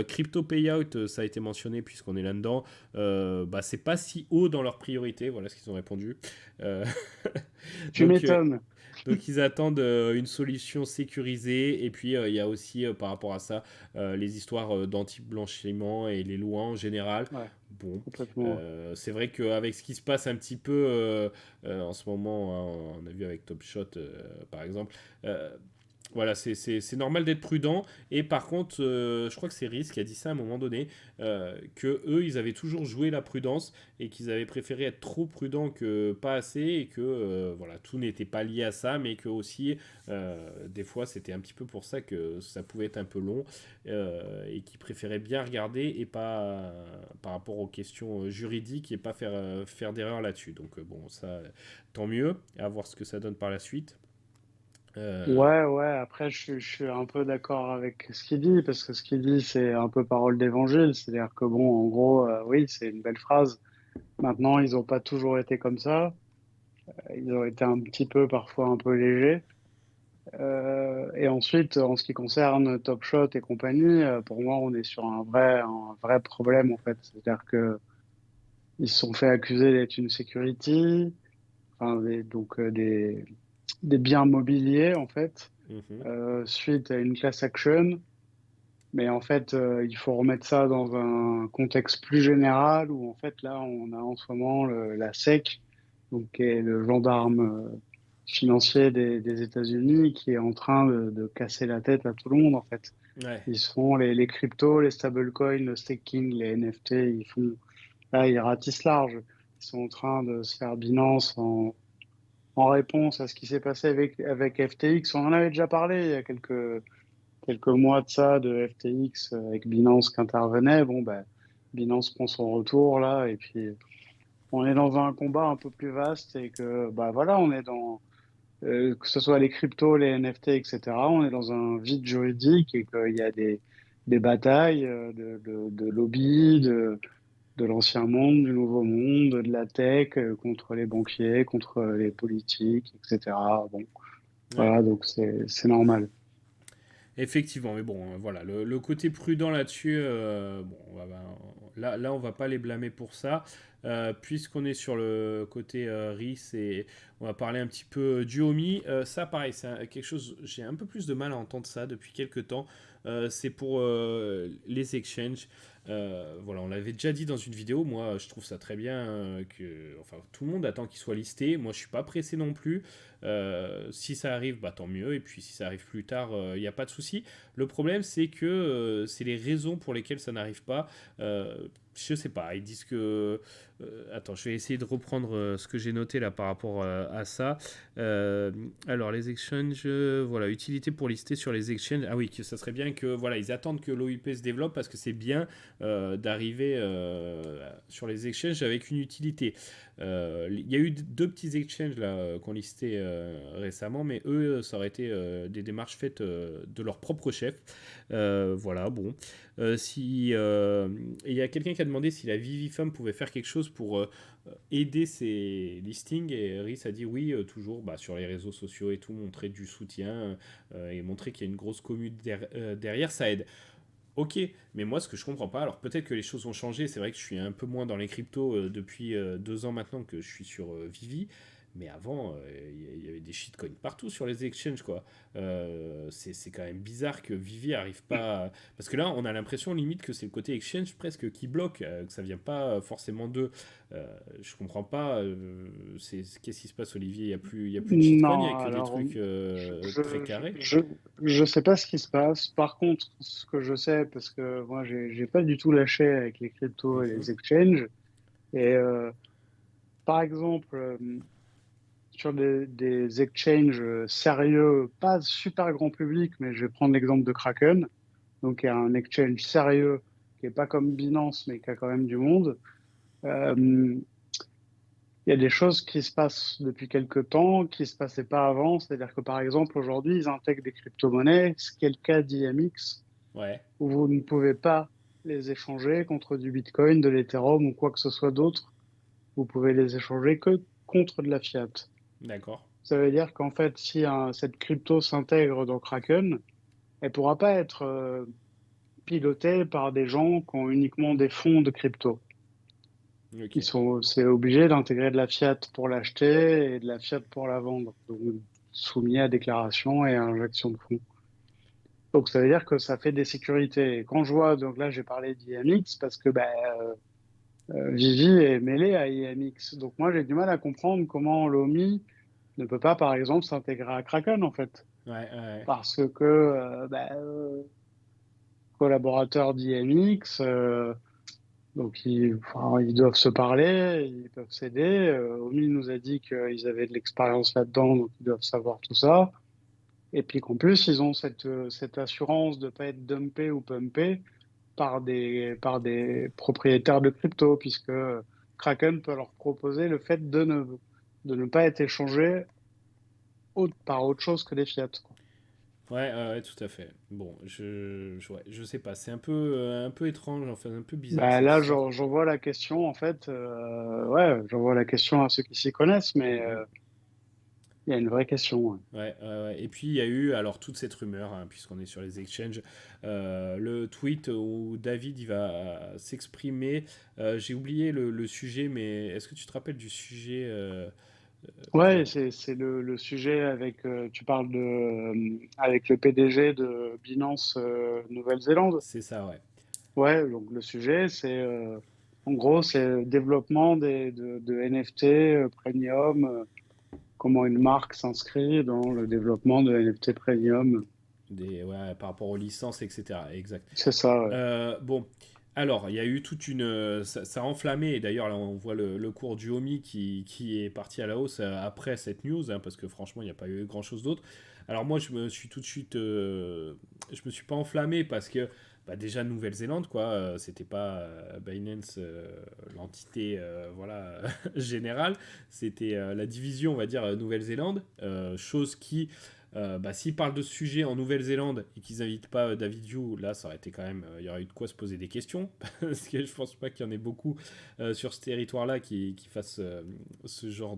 Crypto Payout, ça a été mentionné puisqu'on est là-dedans. Bah, c'est pas si haut dans leur priorité, voilà ce qu'ils ont répondu. Euh, Tu donc, euh, m'étonnes. donc ils attendent une solution sécurisée et puis il y a aussi par rapport à ça les histoires d'anti-blanchiment et les lois en général. Ouais, Bon, complètement. c'est vrai qu'avec ce qui se passe un petit peu en ce moment, hein, on a vu avec Top Shot par exemple, euh, voilà, c'est normal d'être prudent. Et par contre, je crois que c'est Riz qui a dit ça à un moment donné, que eux, ils avaient toujours joué la prudence et qu'ils avaient préféré être trop prudents que pas assez et que voilà, tout n'était pas lié à ça, mais que aussi, des fois, c'était un petit peu pour ça que ça pouvait être un peu long et qu'ils préféraient bien regarder et pas par rapport aux questions juridiques et pas faire d'erreur là-dessus. Donc bon, ça, tant mieux, à voir ce que ça donne par la suite. Euh, Ouais, ouais, après, je suis un peu d'accord avec ce qu'il dit, parce que ce qu'il dit, c'est un peu parole d'évangile. C'est-à-dire que, bon, en gros, oui, c'est une belle phrase. Maintenant, ils n'ont pas toujours été comme ça. Ils ont été un petit peu, parfois, un peu légers. Et ensuite, en ce qui concerne Top Shot et compagnie, pour moi, on est sur un vrai problème, en fait. C'est-à-dire que ils se sont fait accuser d'être une security, enfin, des biens mobiliers, en fait, mhm. suite à une class action. Mais en fait, il faut remettre ça dans un contexte plus général où, en fait, là, on a en ce moment la SEC, donc, qui est le gendarme financier des États-Unis, qui est en train de casser la tête à tout le monde, en fait. Ouais. Ils font les cryptos, les stablecoins, le staking, les NFT, là, ils ratissent large. Ils sont en train de se faire Binance en réponse à ce qui s'est passé avec FTX. On en avait déjà parlé il y a quelques mois de ça, de FTX avec Binance qui intervenait. Bon, ben, Binance prend son retour là, et puis on est dans un combat un peu plus vaste et que, bah voilà, on est que ce soit les cryptos, les NFT, etc., on est dans un vide juridique et qu'il y a des batailles de lobby, de l'ancien monde, du nouveau monde, de la tech, contre les banquiers, contre les politiques, etc. Bon, Ouais. voilà, donc c'est normal. Effectivement, mais bon, voilà, le côté prudent là-dessus, bon, là, on va pas les blâmer pour ça, puisqu'on est sur le côté RIS et on va parler un petit peu du HOMI. Ça, pareil, quelque chose, j'ai un peu plus de mal à entendre ça depuis quelques temps. C'est pour les exchanges. Voilà, on l'avait déjà dit dans une vidéo. Moi, je trouve ça très bien enfin, tout le monde attend qu'il soit listé. Moi, je suis pas pressé non plus. Si ça arrive, bah tant mieux. Et puis si ça arrive plus tard, il n'y a pas de souci. Le problème, c'est que c'est les raisons pour lesquelles ça n'arrive pas. Je sais pas. Ils disent que. Attends, je vais essayer de reprendre ce que j'ai noté là par rapport à ça. Alors les exchanges, voilà, utilité pour lister sur les exchanges. Ah oui, que ça serait bien que voilà, ils attendent que l'OIP se développe parce que c'est bien d'arriver sur les exchanges avec une utilité. Il y a eu deux petits exchanges là qu'on listait récemment, mais eux, ça aurait été des démarches faites de leur propre chef. Voilà, bon. Si il y a quelqu'un qui a demandé si la Vivifam pouvait faire quelque chose pour aider ces listings et Rhys a dit oui, toujours bah, sur les réseaux sociaux et tout, montrer du soutien et montrer qu'il y a une grosse commune derrière, ça aide. Ok, mais moi ce que je comprends pas, alors peut-être que les choses ont changé, c'est vrai que je suis un peu moins dans les cryptos depuis 2 ans maintenant que je suis sur Vivi, mais avant il y avait des shitcoins partout sur les exchanges quoi. C'est quand même bizarre que Vivi arrive pas. Parce que là on a l'impression limite que c'est le côté exchange presque qui bloque, que ça vient pas forcément d'eux. Je comprends pas, qu'est-ce qui se passe Olivier, il y a plus de shitcoins, il y a Non, que des alors, trucs je, très je, carrés. je, je sais pas ce qui se passe. Par contre, ce que je sais, parce que moi, j'ai pas du tout lâché avec les cryptos et Mhm. les exchanges. Et par exemple, sur des exchanges sérieux, pas super grand public, mais je vais prendre l'exemple de Kraken. Donc, il y a un exchange sérieux qui est pas comme Binance, mais qui a quand même du monde. Euh, il y a des choses qui se passent depuis quelque temps, qui se passaient pas avant. C'est-à-dire que par exemple, aujourd'hui, ils intègrent des crypto-monnaies, ce qui est le cas d'IMX, Ouais, où vous ne pouvez pas les échanger contre du Bitcoin, de l'Ethereum ou quoi que ce soit d'autre. Vous pouvez les échanger que contre de la fiat. d'accord. Ça veut dire qu'en fait, si cette crypto s'intègre dans Kraken, elle pourra pas être pilotée par des gens qui ont uniquement des fonds de crypto. Ok. C'est obligé d'intégrer de la fiat pour l'acheter et de la fiat pour la vendre. Donc, soumis à déclaration et à injection de fonds. Donc, ça veut dire que ça fait des sécurités. Et quand je vois, donc là, j'ai parlé d'IMX parce que Vivi est mêlée à IMX. Donc, moi, j'ai du mal à comprendre comment l'OMI ne peut pas, par exemple, s'intégrer à Kraken, en fait. Ouais, ouais. Parce que collaborateurs d'IMX, donc enfin, ils doivent se parler, ils peuvent s'aider. Omi nous a dit qu'ils avaient de l'expérience là-dedans, donc ils doivent savoir tout ça. Et puis qu'en plus, ils ont cette assurance de ne pas être dumpés ou pumpés par des propriétaires de crypto, puisque Kraken peut leur proposer le fait de ne pas être échangé par autre chose que des fiat, quoi. Ouais, ouais, tout à fait. Bon, ouais, je sais pas, c'est un peu étrange, enfin un peu bizarre Bah cette là, histoire. j'envoie la question, en fait, ouais, j'envoie la question à ceux qui s'y connaissent, mais Mhm. il y a une vraie question, ouais. Ouais, ouais. Et puis il y a eu alors toute cette rumeur, hein, puisqu'on est sur les exchanges, le tweet où David il va s'exprimer. J'ai oublié le sujet, mais est-ce que tu te rappelles du sujet Ouais, pour... c'est le sujet avec, tu parles avec le PDG de Binance Nouvelle-Zélande. C'est ça, ouais. Ouais, donc le sujet, en gros, c'est le développement de NFT premium, comment une marque s'inscrit dans le développement de NFT premium. Ouais, par rapport aux licences, etc. Exact. C'est ça, ouais. Bon, alors, il y a eu toute une... ça a enflammé, et d'ailleurs, là, on voit le cours du HOMI qui est parti à la hausse après cette news, hein, parce que franchement, il n'y a pas eu grand-chose d'autre. Alors moi, je me suis tout de suite... je me suis pas enflammé, parce que, bah, déjà, Nouvelle-Zélande, quoi, c'était pas Binance, l'entité, voilà, générale, c'était la division, on va dire, Nouvelle-Zélande, chose qui... bah, s'ils parlent de ce sujet en Nouvelle-Zélande et qu'ils n'invitent pas David Yu, là, ça aurait été quand même. Il y aurait eu de quoi se poser des questions. Parce que je pense pas qu'il y en ait beaucoup sur ce territoire-là qui fassent ce genre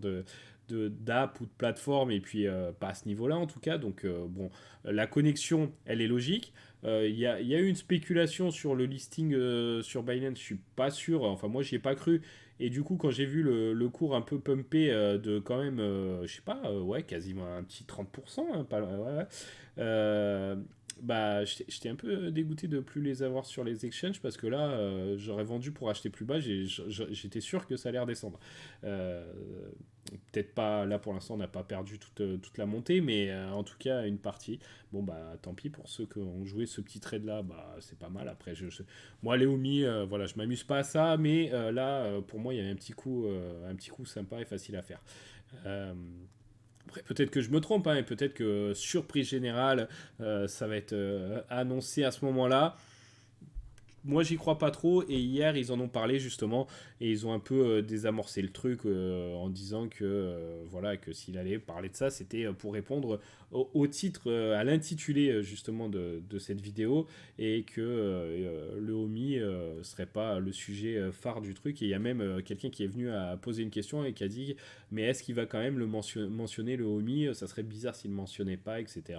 d'app ou de plateforme, et puis pas à ce niveau-là en tout cas. Donc, bon, la connexion, elle est logique. Il y a eu une spéculation sur le listing sur Binance, je suis pas sûr. Enfin, moi, j'y ai pas cru. Et du coup, quand j'ai vu le cours un peu pumpé de quand même, je sais pas, ouais, quasiment un petit 30%, hein, pas, ouais, ouais, euh, bah, j'étais un peu dégoûté de plus les avoir sur les exchanges parce que là, j'aurais vendu pour acheter plus bas. J'étais sûr que ça allait redescendre. Euh, Peut-être pas, là pour l'instant, on n'a pas perdu toute la montée, mais en tout cas, une partie. Bon, bah tant pis pour ceux qui ont joué ce petit trade là, bah c'est pas mal. Après, moi, Léomi, voilà, je m'amuse pas à ça, mais là, pour moi, il y a un petit coup sympa et facile à faire. Euh, Après, peut-être que je me trompe, hein, et peut-être que surprise générale, ça va être annoncé à ce moment-là. Moi, j'y crois pas trop. Et hier, ils en ont parlé justement, et ils ont un peu désamorcé le truc en disant que voilà, que s'il allait parler de ça, c'était pour répondre au titre, à l'intitulé justement de cette vidéo, et que le homie serait pas le sujet phare du truc. Et il y a même quelqu'un qui est venu à poser une question et qui a dit, mais est-ce qu'il va quand même mentionner le homie? Ça serait bizarre s'il ne mentionnait pas, etc.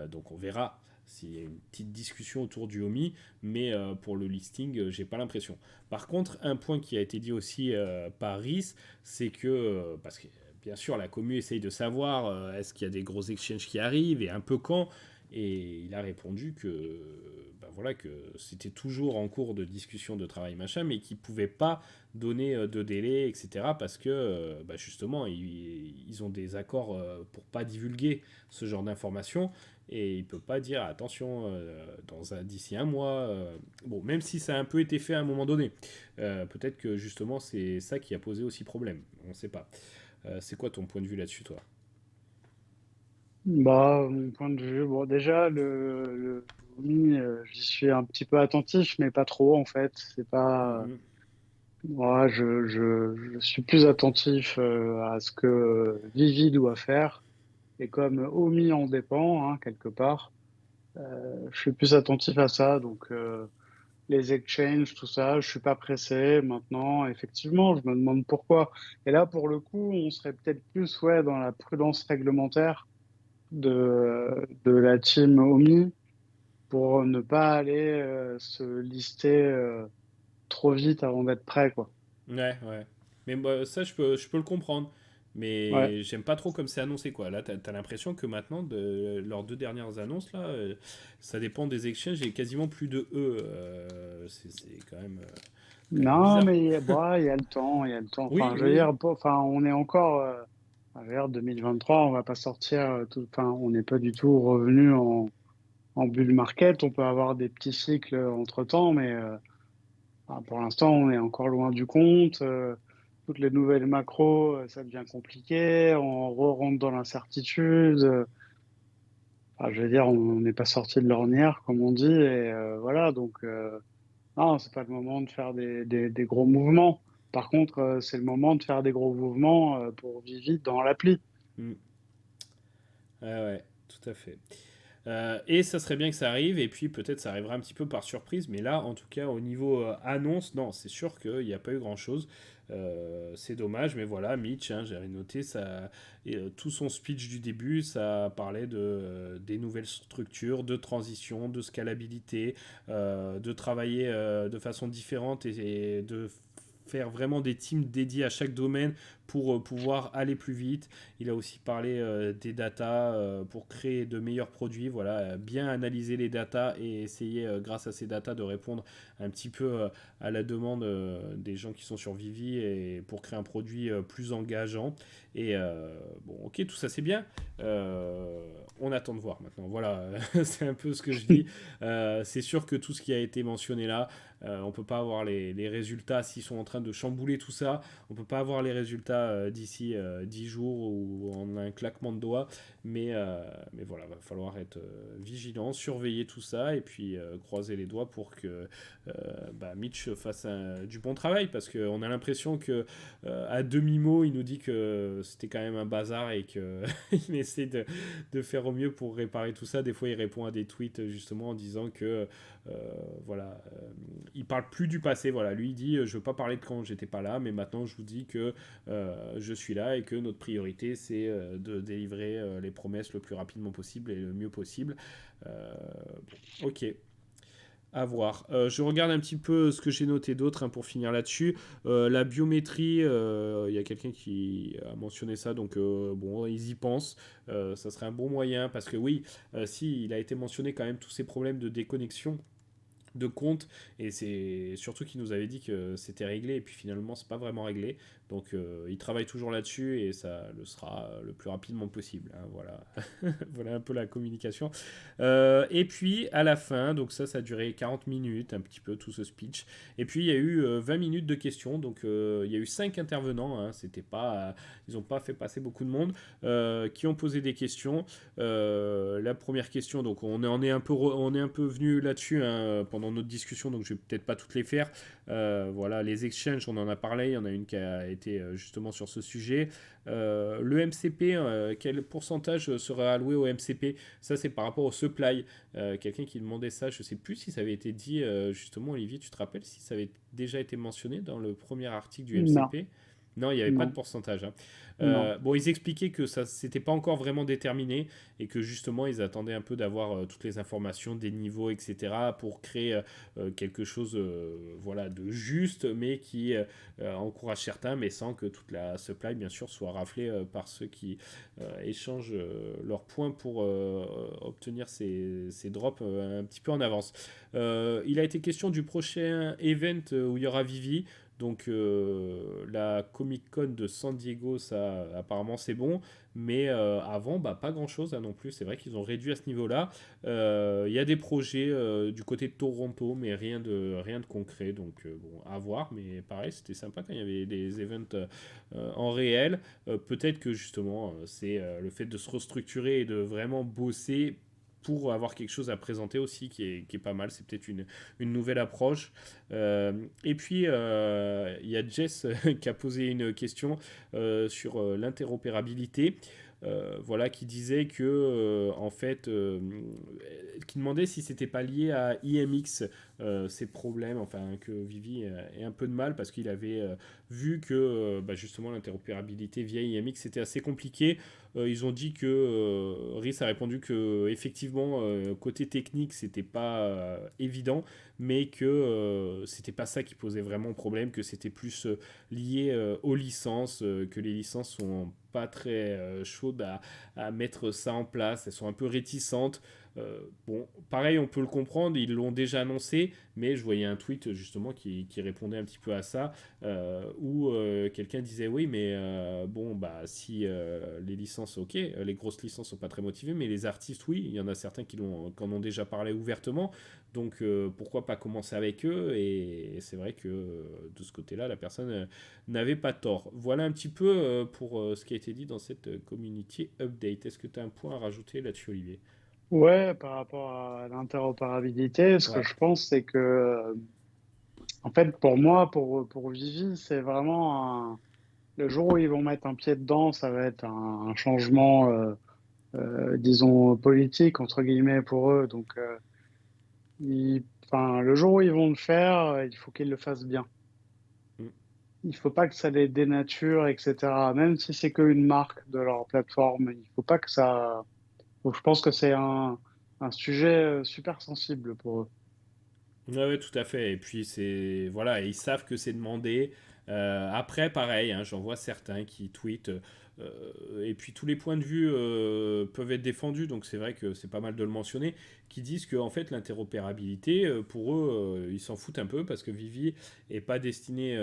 Donc on verra s'il y a une petite discussion autour du homie, mais pour le listing, j'ai pas l'impression. Par contre, un point qui a été dit aussi par RIS, c'est que, parce que bien sûr, la commu essaye de savoir est-ce qu'il y a des gros exchanges qui arrivent et un peu quand, et il a répondu que, bah voilà, que c'était toujours en cours de discussion de travail machin, mais qu'il pouvait pas donner de délai, etc. Parce que bah justement, ils ont des accords pour pas divulguer ce genre d'informations. Et il peut pas dire attention d'ici un mois. Bon, même si ça a un peu été fait à un moment donné, peut-être que justement c'est ça qui a posé aussi problème. On ne sait pas. C'est quoi ton point de vue là-dessus, toi? Bah, mon point de vue, bon, déjà, oui, j'y suis un petit peu attentif, mais pas trop, en fait. C'est pas, Mhm. Moi, je suis plus attentif à ce que Vivi doit faire. Et comme Omi en dépend, hein, quelque part, je suis plus attentif à ça. Donc, les exchanges, tout ça, je suis pas pressé. Maintenant, effectivement, je me demande pourquoi. Et là, pour le coup, on serait peut-être plus ouais, dans la prudence réglementaire de la team Omi pour ne pas aller se lister trop vite avant d'être prêt, quoi. Ouais, ouais. Mais moi, ça, je peux le comprendre. Ouais. Mais j'aime pas trop comme c'est annoncé, quoi. Là, t'as l'impression que maintenant, leurs deux dernières annonces, là, ça dépend des exchanges et quasiment plus de eux. C'est quand même Non, bizarre. mais bon, il y a le temps, il y a le temps. Oui, Enfin, je veux oui. dire, enfin, on est encore, je veux dire, 2023, on va pas sortir enfin, on n'est pas du tout revenu en bull market. On peut avoir des petits cycles entre-temps, mais enfin, pour l'instant, on est encore loin du compte. Toutes les nouvelles macros, ça devient compliqué. On rentre dans l'incertitude. Enfin, je veux dire, on n'est pas sorti de l'ornière, comme on dit, et voilà. Donc, non, c'est pas le moment de faire des gros mouvements. Par contre, c'est le moment de faire des gros mouvements pour Vivi dans l'appli. Mm. Ouais, ouais, tout à fait. Et ça serait bien que ça arrive, et puis peut-être ça arrivera un petit peu par surprise, mais là, en tout cas, au niveau annonce, non, c'est sûr qu'il n'y a pas eu grand-chose. C'est dommage, mais voilà, Mitch, hein, j'avais noté ça, et, tout son speech du début, ça parlait des nouvelles structures, de transition, de scalabilité, de travailler de façon différente et de faire vraiment des teams dédiés à chaque domaine pour pouvoir aller plus vite. Il a aussi parlé des datas pour créer de meilleurs produits. Voilà, bien analyser les datas et essayer, grâce à ces datas, de répondre un petit peu à la demande des gens qui sont sur Vivi et pour créer un produit plus engageant. Et bon, ok, tout ça c'est bien. On attend de voir maintenant. Voilà, c'est un peu ce que je dis. C'est sûr que tout ce qui a été mentionné là, on peut pas avoir les résultats s'ils sont en train de chambouler tout ça. On peut pas avoir les résultats d'ici 10 jours ou en un claquement de doigts. Mais voilà, va falloir être vigilant, surveiller tout ça et puis croiser les doigts pour que Mitch fasse du bon travail parce qu'on a l'impression que à demi-mot, il nous dit que c'était quand même un bazar et qu'il essaie de faire au mieux pour réparer tout ça. Des fois, il répond à des tweets justement en disant que voilà, il parle plus du passé. Voilà, lui il dit je veux pas parler de quand j'étais pas là, mais maintenant je vous dis que je suis là et que notre priorité c'est de délivrer les promesses le plus rapidement possible et le mieux possible. Ok, à voir. Je regarde un petit peu ce que j'ai noté d'autre hein, pour finir là-dessus. La biométrie, il y a quelqu'un qui a mentionné ça, donc bon, ils y pensent. Ça serait un bon moyen parce que oui, si, il a été mentionné quand même tous ces problèmes de déconnexion de compte et c'est surtout qu'il nous avait dit que c'était réglé et puis finalement c'est pas vraiment réglé donc il travaille toujours là-dessus et ça le sera le plus rapidement possible hein, voilà voilà un peu la communication et puis à la fin donc ça a duré 40 minutes un petit peu tout ce speech et puis il y a eu 20 minutes de questions donc il y a eu 5 intervenants hein, c'était pas ils ont pas fait passer beaucoup de monde qui ont posé des questions la première question, donc on est un peu venu là-dessus hein, pendant notre discussion, donc je vais peut-être pas toutes les faire. Voilà, les exchanges, on en a parlé, il y en a une qui a été justement sur ce sujet. Le MCP, quel pourcentage serait alloué au MCP? Ça, c'est par rapport au supply. Quelqu'un qui demandait ça, je sais plus si ça avait été dit justement, Olivier, tu te rappelles si ça avait déjà été mentionné dans le premier article du Non, MCP? Non, il n'y avait pas de non, pourcentage. Hein. non. Bon, ils expliquaient que ça c'était pas encore vraiment déterminé et que justement ils attendaient un peu d'avoir toutes les informations des niveaux etc pour créer quelque chose voilà de juste mais qui encourage certains mais sans que toute la supply bien sûr soit raflée par ceux qui échangent leurs points pour obtenir ces drops un petit peu en avance. Il a été question du prochain event où il y aura Vivi. Donc la Comic Con de San Diego, ça apparemment c'est bon, mais avant, bah, pas grand-chose hein, non plus. C'est vrai qu'ils ont réduit à ce niveau-là. Il y a des projets du côté de Toronto, mais rien de concret. Donc bon, à voir. Mais pareil, c'était sympa quand il y avait des events en réel. Peut-être que justement, c'est le fait de se restructurer et de vraiment bosser pour avoir quelque chose à présenter aussi qui est pas mal. C'est peut-être une nouvelle approche. Et puis, il y a Jess qui a posé une question sur l'interopérabilité. Voilà, qui disait que, en fait, qui demandait si c'était pas lié à IMX, ces problèmes, enfin, que Vivi ait un peu de mal parce qu'il avait vu que, bah, justement, l'interopérabilité via IMX c'était assez compliqué. Ils ont dit que RIS a répondu que, effectivement, côté technique, c'était pas évident, mais que c'était pas ça qui posait vraiment problème, que c'était plus lié aux licences, que les licences sont pas très chaudes à mettre ça en place, elles sont un peu réticentes. Bon, pareil, on peut le comprendre, ils l'ont déjà annoncé, mais je voyais un tweet justement qui répondait un petit peu à ça, où quelqu'un disait oui, mais bon, bah si les licences, ok, les grosses licences sont pas très motivées, mais les artistes, oui, il y en a certains qui en ont déjà parlé ouvertement, donc pourquoi pas commencer avec eux, et c'est vrai que de ce côté-là, la personne n'avait pas tort. Voilà un petit peu pour ce qui a été dit dans cette community update. Est-ce que tu as un point à rajouter là-dessus, Olivier? Ouais, par rapport à l'interopérabilité, ce que Ouais. je pense, c'est que, en fait, pour moi, pour Vivi, c'est vraiment le jour où ils vont mettre un pied dedans, ça va être un changement, disons, politique, entre guillemets, pour eux. Donc, enfin, le jour où ils vont le faire, il faut qu'ils le fassent bien. Mm. Il faut pas que ça les dénature, etc. Même si c'est qu'une marque de leur plateforme, il faut pas que ça. Donc, je pense que c'est un sujet super sensible pour eux. Ouais, ouais, tout à fait. Et puis, c'est. Voilà, ils savent que c'est demandé. Après, pareil, hein, j'en vois certains qui tweetent. Et puis, tous les points de vue peuvent être défendus, donc c'est vrai que c'est pas mal de le mentionner, qui disent que, en fait, l'interopérabilité, pour eux, ils s'en foutent un peu parce que Vivi est pas destiné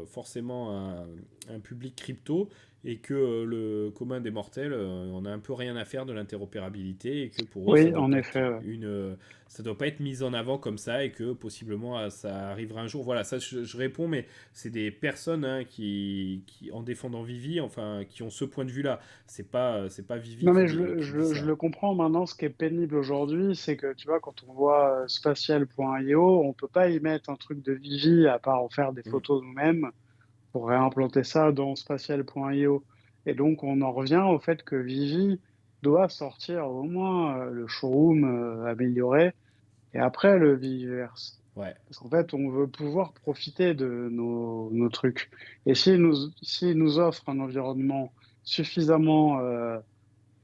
forcément à un public crypto et que le commun des mortels, on a un peu rien à faire de l'interopérabilité et que pour eux, Oui, en effet. Ouais. ça doit pas être mis en avant comme ça et que possiblement ça arrivera un jour. Voilà, ça je réponds, mais c'est des personnes hein, en défendant Vivi, enfin, qui ont ce point de vue-là. C'est pas Vivi Non, qui mais dit, qui dit je ça. le comprends maintenant. Ce qui est pénible aujourd'hui, c'est que tu vois, quand on voit spatial.io, on peut pas y mettre un truc de Vivi à part en faire des Mm. photos nous-mêmes pour réimplanter ça dans spatial.io. Et donc, on en revient au fait que Vivi doit sortir au moins le showroom amélioré et après le Viviverse. Ouais. Parce qu'en fait, on veut pouvoir profiter de nos trucs. Et s'ils nous offrent un environnement suffisamment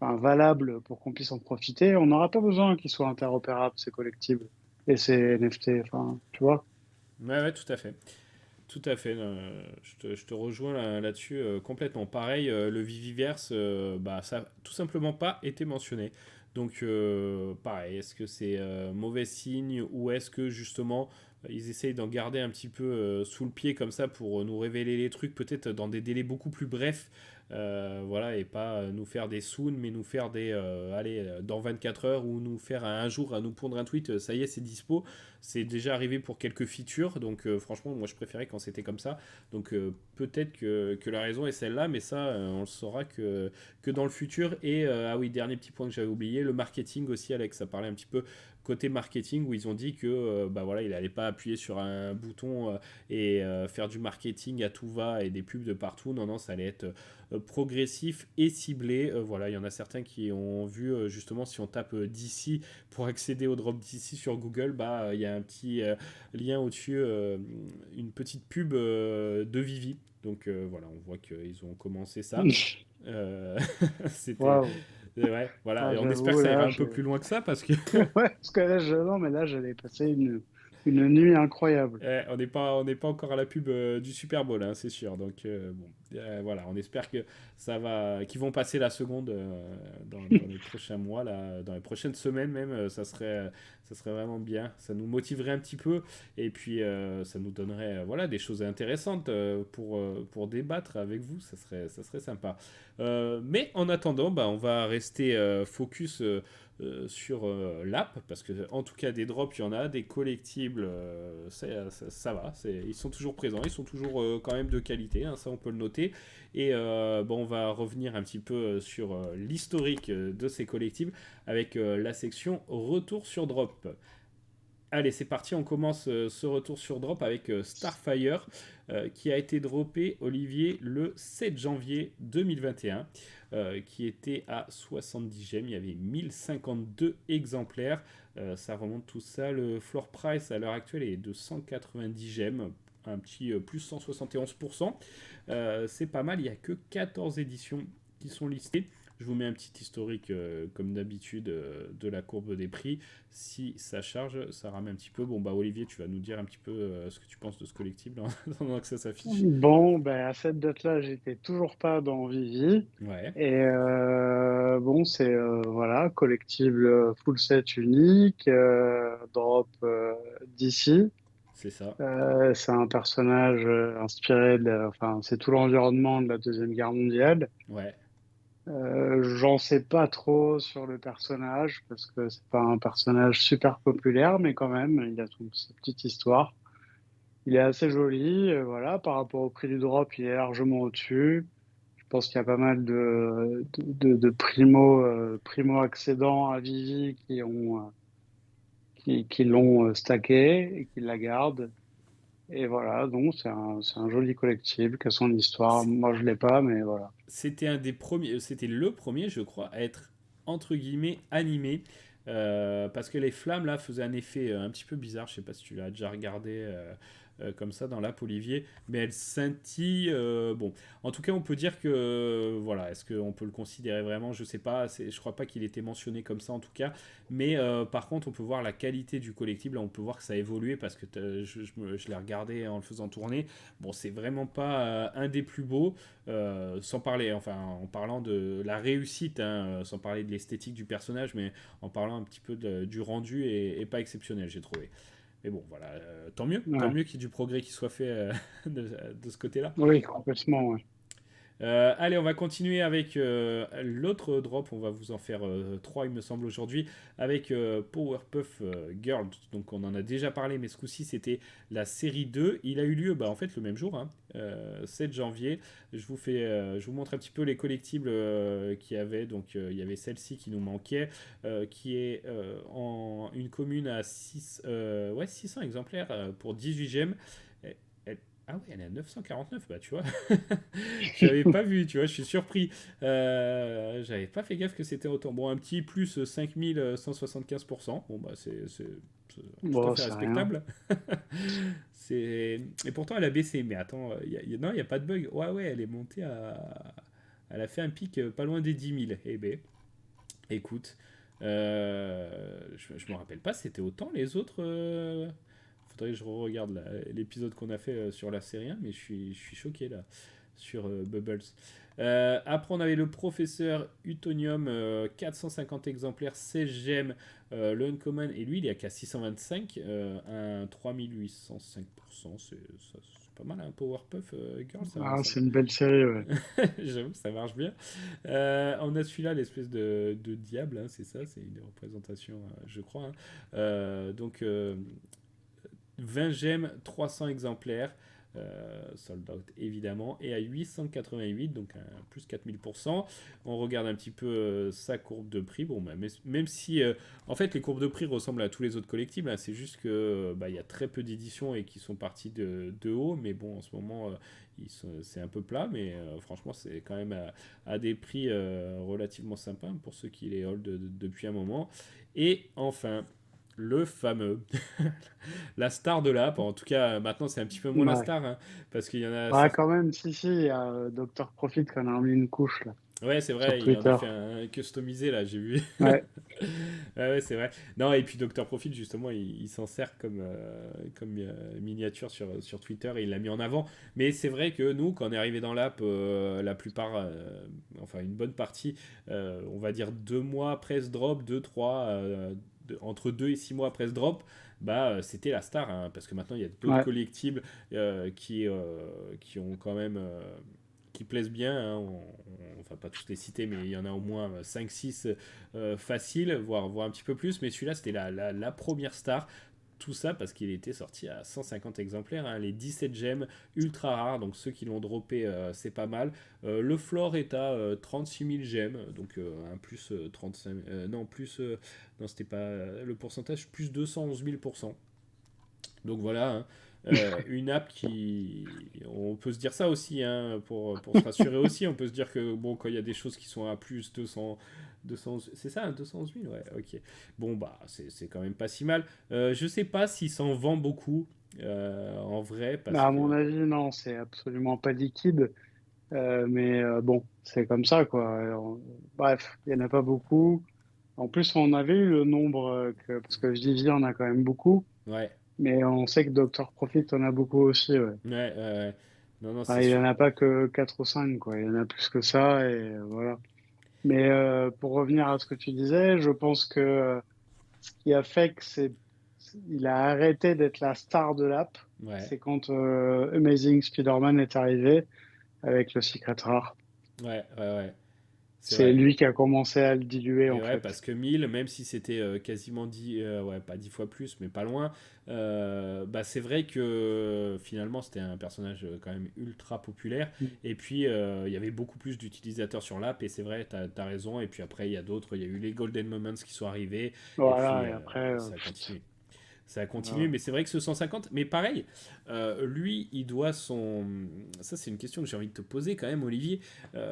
enfin, valable pour qu'on puisse en profiter, on n'aura pas besoin qu'ils soient interopérables, ces collectibles et ces NFT. Enfin, tu vois? Ouais, ouais, tout à fait. Tout à fait, je te rejoins là-dessus complètement. Pareil, le Viviverse, bah, ça a tout simplement pas été mentionné. Donc, pareil, est-ce que c'est mauvais signe ou est-ce que justement ils essayent d'en garder un petit peu sous le pied comme ça pour nous révéler les trucs peut-être dans des délais beaucoup plus brefs, voilà, et pas nous faire des soon, mais nous faire des, allez, dans 24 heures ou nous faire un jour à nous pondre un tweet, ça y est, c'est dispo. C'est déjà arrivé pour quelques features, donc franchement, moi je préférais quand c'était comme ça. Donc peut-être que la raison est celle-là, mais ça, on le saura que dans le futur. Et ah oui, dernier petit point que j'avais oublié, le marketing aussi, Alex, ça parlait un petit peu côté marketing où ils ont dit que bah voilà, il n'allait pas appuyer sur un bouton et faire du marketing à tout va et des pubs de partout. Non, non, ça allait être progressif et ciblé. Voilà, il y en a certains qui ont vu justement si on tape d'ici pour accéder au drop d'ici sur Google, bah il y a un petit lien au-dessus, une petite pub de Vivi. Donc voilà, on voit qu'ils ont commencé ça. Euh, c'était Waouh. ouais, voilà, Ah, et on espère que j'avoue, ça ira là, un peu plus loin que ça parce que ouais, parce que là, non, mais là, j'allais passer une nuit incroyable. on n'est pas encore à la pub du Super Bowl, hein, c'est sûr. Donc bon, voilà, on espère que qu'ils vont passer la seconde dans les prochains mois, là, dans les prochaines semaines même. Ça serait vraiment bien. Ça nous motiverait un petit peu et puis ça nous donnerait voilà des choses intéressantes pour débattre avec vous. Ça serait sympa. Mais en attendant, bah, on va rester focus sur l'app, parce que en tout cas des drops il y en a, des collectibles ça va, ils sont toujours présents, ils sont toujours quand même de qualité, hein, ça on peut le noter. Et bon, on va revenir un petit peu sur l'historique de ces collectibles avec la section retour sur drop. Allez, c'est parti, on commence ce retour sur drop avec Starfire qui a été droppé, Olivier, le 7 janvier 2021, qui était à 70 gemmes. Il y avait 1052 exemplaires. Ça remonte tout ça. Le floor price à l'heure actuelle est de 190 gemmes, un petit plus 171%. C'est pas mal, il n'y a que 14 éditions qui sont listées. Je vous mets un petit historique, comme d'habitude, de la courbe des prix. Si ça charge, ça rame un petit peu. Bon, bah Olivier, tu vas nous dire un petit peu ce que tu penses de ce collectible en attendant que ça s'affiche. Bon, ben, à cette date-là, j'étais toujours pas dans Vivi. Ouais, Et bon, c'est voilà, collectible full set unique, drop d'ici. c'est ça. C'est un personnage inspiré enfin, c'est tout l'environnement de la Deuxième Guerre mondiale. Ouais, J'en sais pas trop sur le personnage parce que c'est pas un personnage super populaire, mais quand même, il a sa petite histoire. Il est assez joli, voilà. Par rapport au prix du drop, il est largement au-dessus. Je pense qu'il y a pas mal de primo accédants à Vivi qui l'ont stacké et qui la gardent. Et voilà, donc c'est un joli collectible qui a son histoire. Moi, je l'ai pas, mais voilà. c'était un des premiers, c'était le premier, je crois, à être entre guillemets animé. Parce que les flammes là faisaient un effet un petit peu bizarre. Je sais pas si tu l'as déjà regardé comme ça dans l'app, Olivier, mais elles scintillent. Bon, en tout cas, on peut dire que voilà, est-ce qu'on peut le considérer vraiment? Je sais pas. Je crois pas qu'il était mentionné comme ça en tout cas. Mais par contre, on peut voir la qualité du collectible. Là, on peut voir que ça a évolué parce que je l'ai regardé en le faisant tourner. Bon, c'est vraiment pas un des plus beaux. Sans parler, enfin, en parlant de la réussite, hein, sans parler de l'esthétique du personnage, mais en parlant un petit peu du rendu et pas exceptionnel, j'ai trouvé. Mais bon, voilà, tant Ouais. mieux qu'il y ait du progrès qui soit fait de ce côté-là. Oui, complètement, ouais. Allez, on va continuer avec l'autre drop. On va vous en faire trois, il me semble, aujourd'hui, avec Powerpuff Girls. Donc, on en a déjà parlé, mais ce coup-ci, c'était la série 2. Il a eu lieu, bah, en fait, le même jour, hein, 7 janvier. Je vous montre un petit peu les collectibles qu'il y avait. Donc, il y avait celle-ci qui nous manquait, qui est en une commune à 600 exemplaires pour 18 gemmes. Ah ouais, elle est à 949, bah tu vois. J'avais pas vu, tu vois, je suis surpris. J'avais pas fait gaffe que c'était autant. Bon, un petit plus 5175%. Bon, bah c'est tout à Bon, fait c'est rien. respectable. Et pourtant, elle a baissé. Mais attends, non, il n'y a pas de bug. Ouais, ouais, elle est montée à. Elle a fait un pic pas loin des 10 000. Eh ben, écoute, je me rappelle pas, c'était autant les autres. Faudrait que je regarde l'épisode qu'on a fait sur la série 1, mais je suis choqué là sur Bubbles. Après, on avait le professeur Utonium, 450 exemplaires, 16 gemmes, le Uncommon, et lui, il est à qu'à 625, un 3805%. C'est pas mal, un Powerpuff Girl, Ah, c'est une belle série, ouais. j'avoue que ça marche bien. On a celui-là, l'espèce de diable, hein, c'est ça, c'est une représentation, je crois, hein. Donc, 20 gemmes, 300 exemplaires, sold out évidemment, et à 888, donc un plus 4000%. On regarde un petit peu sa courbe de prix. Bon, bah, même si en fait les courbes de prix ressemblent à tous les autres collectibles, hein, c'est juste que bah, il y a très peu d'éditions et qui sont parties de haut, mais bon, en ce moment c'est un peu plat, mais franchement, c'est quand même à des prix relativement sympas pour ceux qui les hold depuis un moment. Et enfin, le fameux, la star de l'app. En tout cas, maintenant, c'est un petit peu moins la Ouais. star, hein, parce qu'il y en a Ah, certains. quand même, si, il y a Dr. Profit qui en a mis une couche, là, Ouais, c'est sur vrai, il en a Twitter. fait un customisé, là, j'ai vu. Ouais, Ouais, ouais, c'est vrai. Non, et puis Dr. Profit, justement, il s'en sert comme miniature sur Twitter et il l'a mis en avant. Mais c'est vrai que nous, quand on est arrivé dans l'app, la plupart, enfin une bonne partie, on va dire 2 mois après ce drop, 2, 3, entre 2 et 6 mois après ce drop, bah c'était la star, hein, parce que maintenant il y a d'autres ouais, collectibles qui ont quand même qui plaisent bien, hein. enfin pas tous les citer, mais il y en a au moins 5-6 faciles, voire un petit peu plus. Mais celui-là, c'était la première star. Tout ça parce qu'il était sorti à 150 exemplaires, hein, les 17 gemmes ultra rares, donc ceux qui l'ont droppé, c'est pas mal. Le floor est à 36 000 gemmes, donc un plus 35, non, plus, non, c'était pas le pourcentage, plus 211 000%. Donc voilà, hein. Une app qui. On peut se dire ça aussi, hein, pour se rassurer aussi. On peut se dire que bon, quand il y a des choses qui sont à plus 200 c'est ça, hein, 211 000, ouais, ok. Bon, bah, c'est quand même pas si mal. Je sais pas s'il s'en vend beaucoup, en vrai, parce Bah, à que. mon avis, non, c'est absolument pas liquide. Mais bon, c'est comme ça, quoi. Bref, il n'y en a pas beaucoup. En plus, on avait eu le nombre, parce que Vivi en a quand même beaucoup, Ouais, mais on sait que Dr. Profit en a beaucoup aussi, ouais. ouais, ouais, ouais. Non, non, c'est Enfin, il n'y sûr. en a pas que 4 ou 5, quoi. Il y en a plus que ça, et voilà. Mais pour revenir à ce que tu disais, je pense que ce qui a fait que il a arrêté d'être la star de l'app, Ouais, c'est quand Amazing Spider-Man est arrivé avec le Secret Rare. ouais, ouais, ouais. C'est C'est vrai. lui qui a commencé à le diluer, Et en ouais, fait. parce que 1000, même si c'était quasiment 10, ouais, pas 10 fois plus, mais pas loin, bah c'est vrai que finalement c'était un personnage quand même ultra populaire. Et puis il y avait beaucoup plus d'utilisateurs sur l'app, et c'est vrai, t'as raison. Et puis après, il y a d'autres, il y a eu les Golden Moments qui sont arrivés, et puis Voilà, et après, ça a continué. Ça a continué, voilà. mais c'est vrai que ce 150, mais pareil, lui, il doit son. Ça, c'est une question que j'ai envie de te poser quand même, Olivier.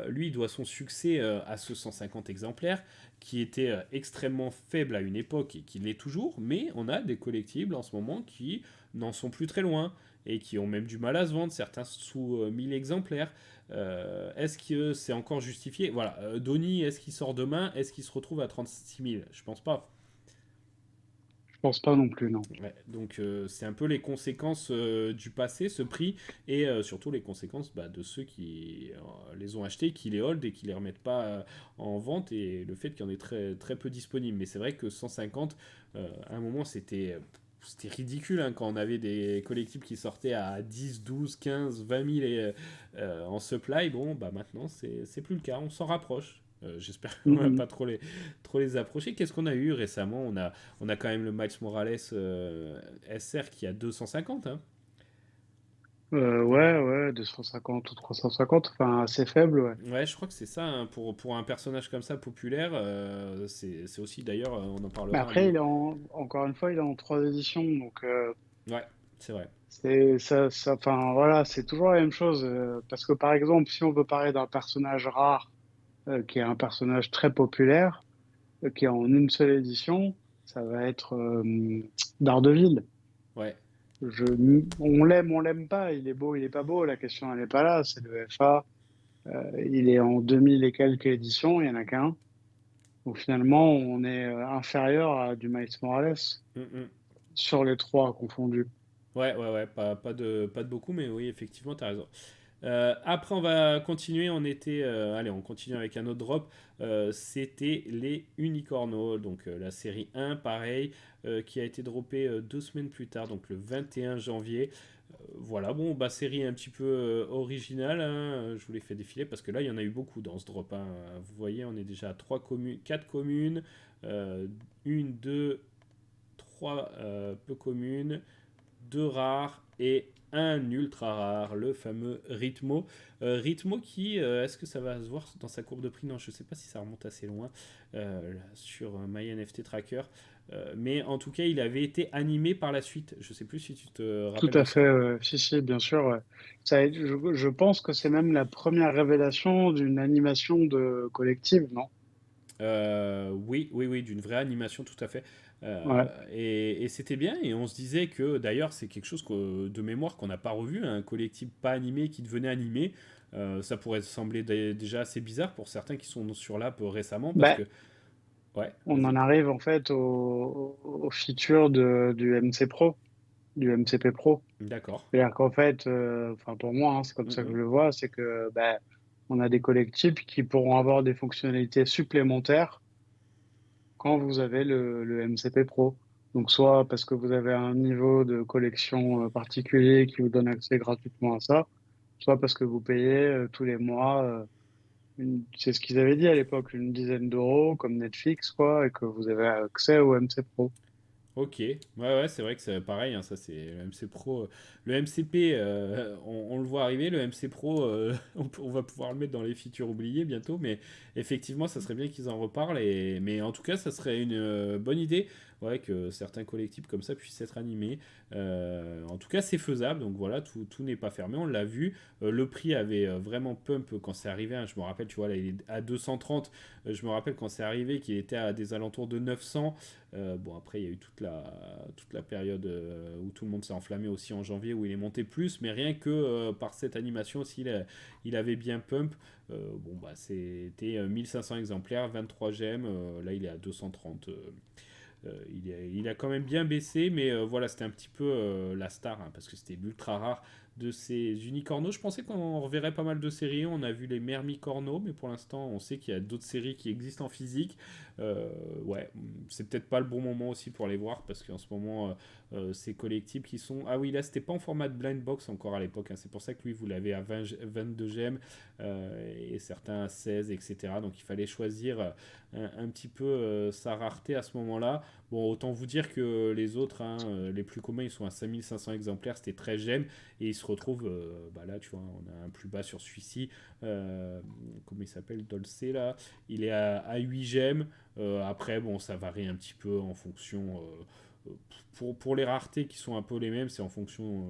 Lui, il doit son succès à ce 150 exemplaires, qui était extrêmement faible à une époque et qui l'est toujours, mais on a des collectibles en ce moment qui n'en sont plus très loin et qui ont même du mal à se vendre, certains sous 1000 exemplaires. Est-ce que c'est encore justifié? Voilà, Donny, est-ce qu'il sort demain? Est-ce qu'il se retrouve à 36 000? Je pense pas. Je pense pas non plus, non. Ouais, donc c'est un peu les conséquences du passé, ce prix, et surtout les conséquences bah, de ceux qui les ont achetés, qui les hold et qui les remettent pas en vente, et le fait qu'il y en ait très, très peu disponibles. Mais c'est vrai que 150, à un moment, c'était ridicule, hein, quand on avait des collectibles qui sortaient à 10, 12, 15, 20 000 en supply. Bon, bah maintenant, c'est plus le cas, on s'en rapproche. J'espère qu'on va pas Mhm. trop les approcher. Qu'est-ce qu'on a eu récemment? On a quand même le Miles Morales SR qui a 250, hein. Ouais, ouais, 250 ou 350, enfin, assez faible, ouais. Ouais, je crois que c'est ça, hein, pour un personnage comme ça populaire. C'est aussi, d'ailleurs, on en Mais parlera. après, encore une fois, il est en 3 éditions, donc Ouais, c'est vrai. c'est enfin, voilà, c'est toujours la même chose. Parce que, par exemple, si on veut parler d'un personnage rare, qui est un personnage très populaire, qui est en une seule édition, ça va être Daredevil. Ouais, Je, on l'aime pas, il est beau, il est pas beau, la question elle est pas là, c'est le FA. Il est en 2000 et quelques éditions, il y en a qu'un. Donc finalement, on est inférieur à du Miles Morales mm, mm. sur les trois confondus. Ouais, ouais, ouais, pas de beaucoup, mais oui, effectivement, t'as raison. Après, on va continuer. Allez, on continue avec un autre drop. C'était les Unicornos, donc la série 1, pareil, qui a été droppée 2 semaines plus tard, donc le 21 janvier. Voilà, bon, bah, série un petit peu originale, hein. Je vous l'ai fait défiler parce que là, il y en a eu beaucoup dans ce drop, hein. Vous voyez, on est déjà à 3 communes, 4 communes, euh, une, deux, trois peu communes, deux rares et un ultra rare, le fameux Rhythmo. Rhythmo qui, est-ce que ça va se voir dans sa courbe de prix? Non, je ne sais pas si ça remonte assez loin là, sur MyNFT Tracker. Mais en tout cas, il avait été animé par la suite. Je ne sais plus si tu te Tout rappelles de à ça. fait, si, si, bien sûr. Ouais. Je pense que c'est même la première révélation d'une animation de collective, non? Oui, oui, oui, d'une vraie animation, tout à fait. Ouais. Et c'était bien, et on se disait que d'ailleurs, c'est quelque chose de mémoire qu'on n'a pas revu, un collectif pas animé qui devenait animé. Ça pourrait sembler déjà assez bizarre pour certains qui sont sur l'app récemment, parce Ben, que. Ouais, on vas-y. en arrive en fait au feature du MC Pro, du MCP Pro. D'accord. C'est-à-dire qu'en fait, enfin pour moi, hein, c'est comme Mm, ça que je mm. le vois, c'est que ben, on a des collectifs qui pourront avoir des fonctionnalités supplémentaires quand vous avez le MCP Pro. Donc soit parce que vous avez un niveau de collection particulier qui vous donne accès gratuitement à ça, soit parce que vous payez tous les mois c'est ce qu'ils avaient dit à l'époque, une dizaine d'euros comme Netflix, quoi, et que vous avez accès au MC Pro. Ok, ouais, ouais, c'est vrai que c'est pareil, hein, ça c'est le MC Pro. Le MCP, on le voit arriver, le MC Pro, on va pouvoir le mettre dans les features oubliées bientôt, mais effectivement, ça serait bien qu'ils en reparlent. Mais en tout cas, ça serait une bonne idée, ouais, que certains collectifs comme ça puissent être animés. En tout cas, c'est faisable, donc voilà, tout n'est pas fermé, on l'a vu. Le prix avait vraiment pump quand c'est arrivé, hein, je me rappelle, tu vois, là, il est à 230. Je me rappelle quand c'est arrivé qu'il était à des alentours de 900. Bon, après, il y a eu toute la période où tout le monde s'est enflammé aussi en janvier, où il est monté plus, mais rien que par cette animation aussi, il avait bien pump. Bon, bah, c'était 1500 exemplaires, 23 gemmes, là il est à 230. Il a quand même bien baissé, mais voilà, c'était un petit peu la star, hein, parce que c'était l'ultra rare de ces unicornos. Je pensais qu'on reverrait pas mal de séries. On a vu les Mermicornos, mais pour l'instant, on sait qu'il y a d'autres séries qui existent en physique. Ouais, c'est peut-être pas le bon moment aussi pour les voir, parce qu'en ce moment, c'est collectibles qui sont. Ah oui, là, c'était pas en format de blind box encore à l'époque, hein. C'est pour ça que lui, vous l'avez à 22 gemmes, et certains à 16, etc. Donc il fallait choisir un petit peu sa rareté à ce moment-là. Bon, autant vous dire que les autres, hein, les plus communs, ils sont à 5500 exemplaires, c'était 13 gemmes, et ils se retrouvent, bah là, tu vois, on a un plus bas sur celui-ci, comment il s'appelle, Dolce, là, il est à 8 gemmes. Après, bon, ça varie un petit peu en fonction. Pour les raretés qui sont un peu les mêmes, c'est en fonction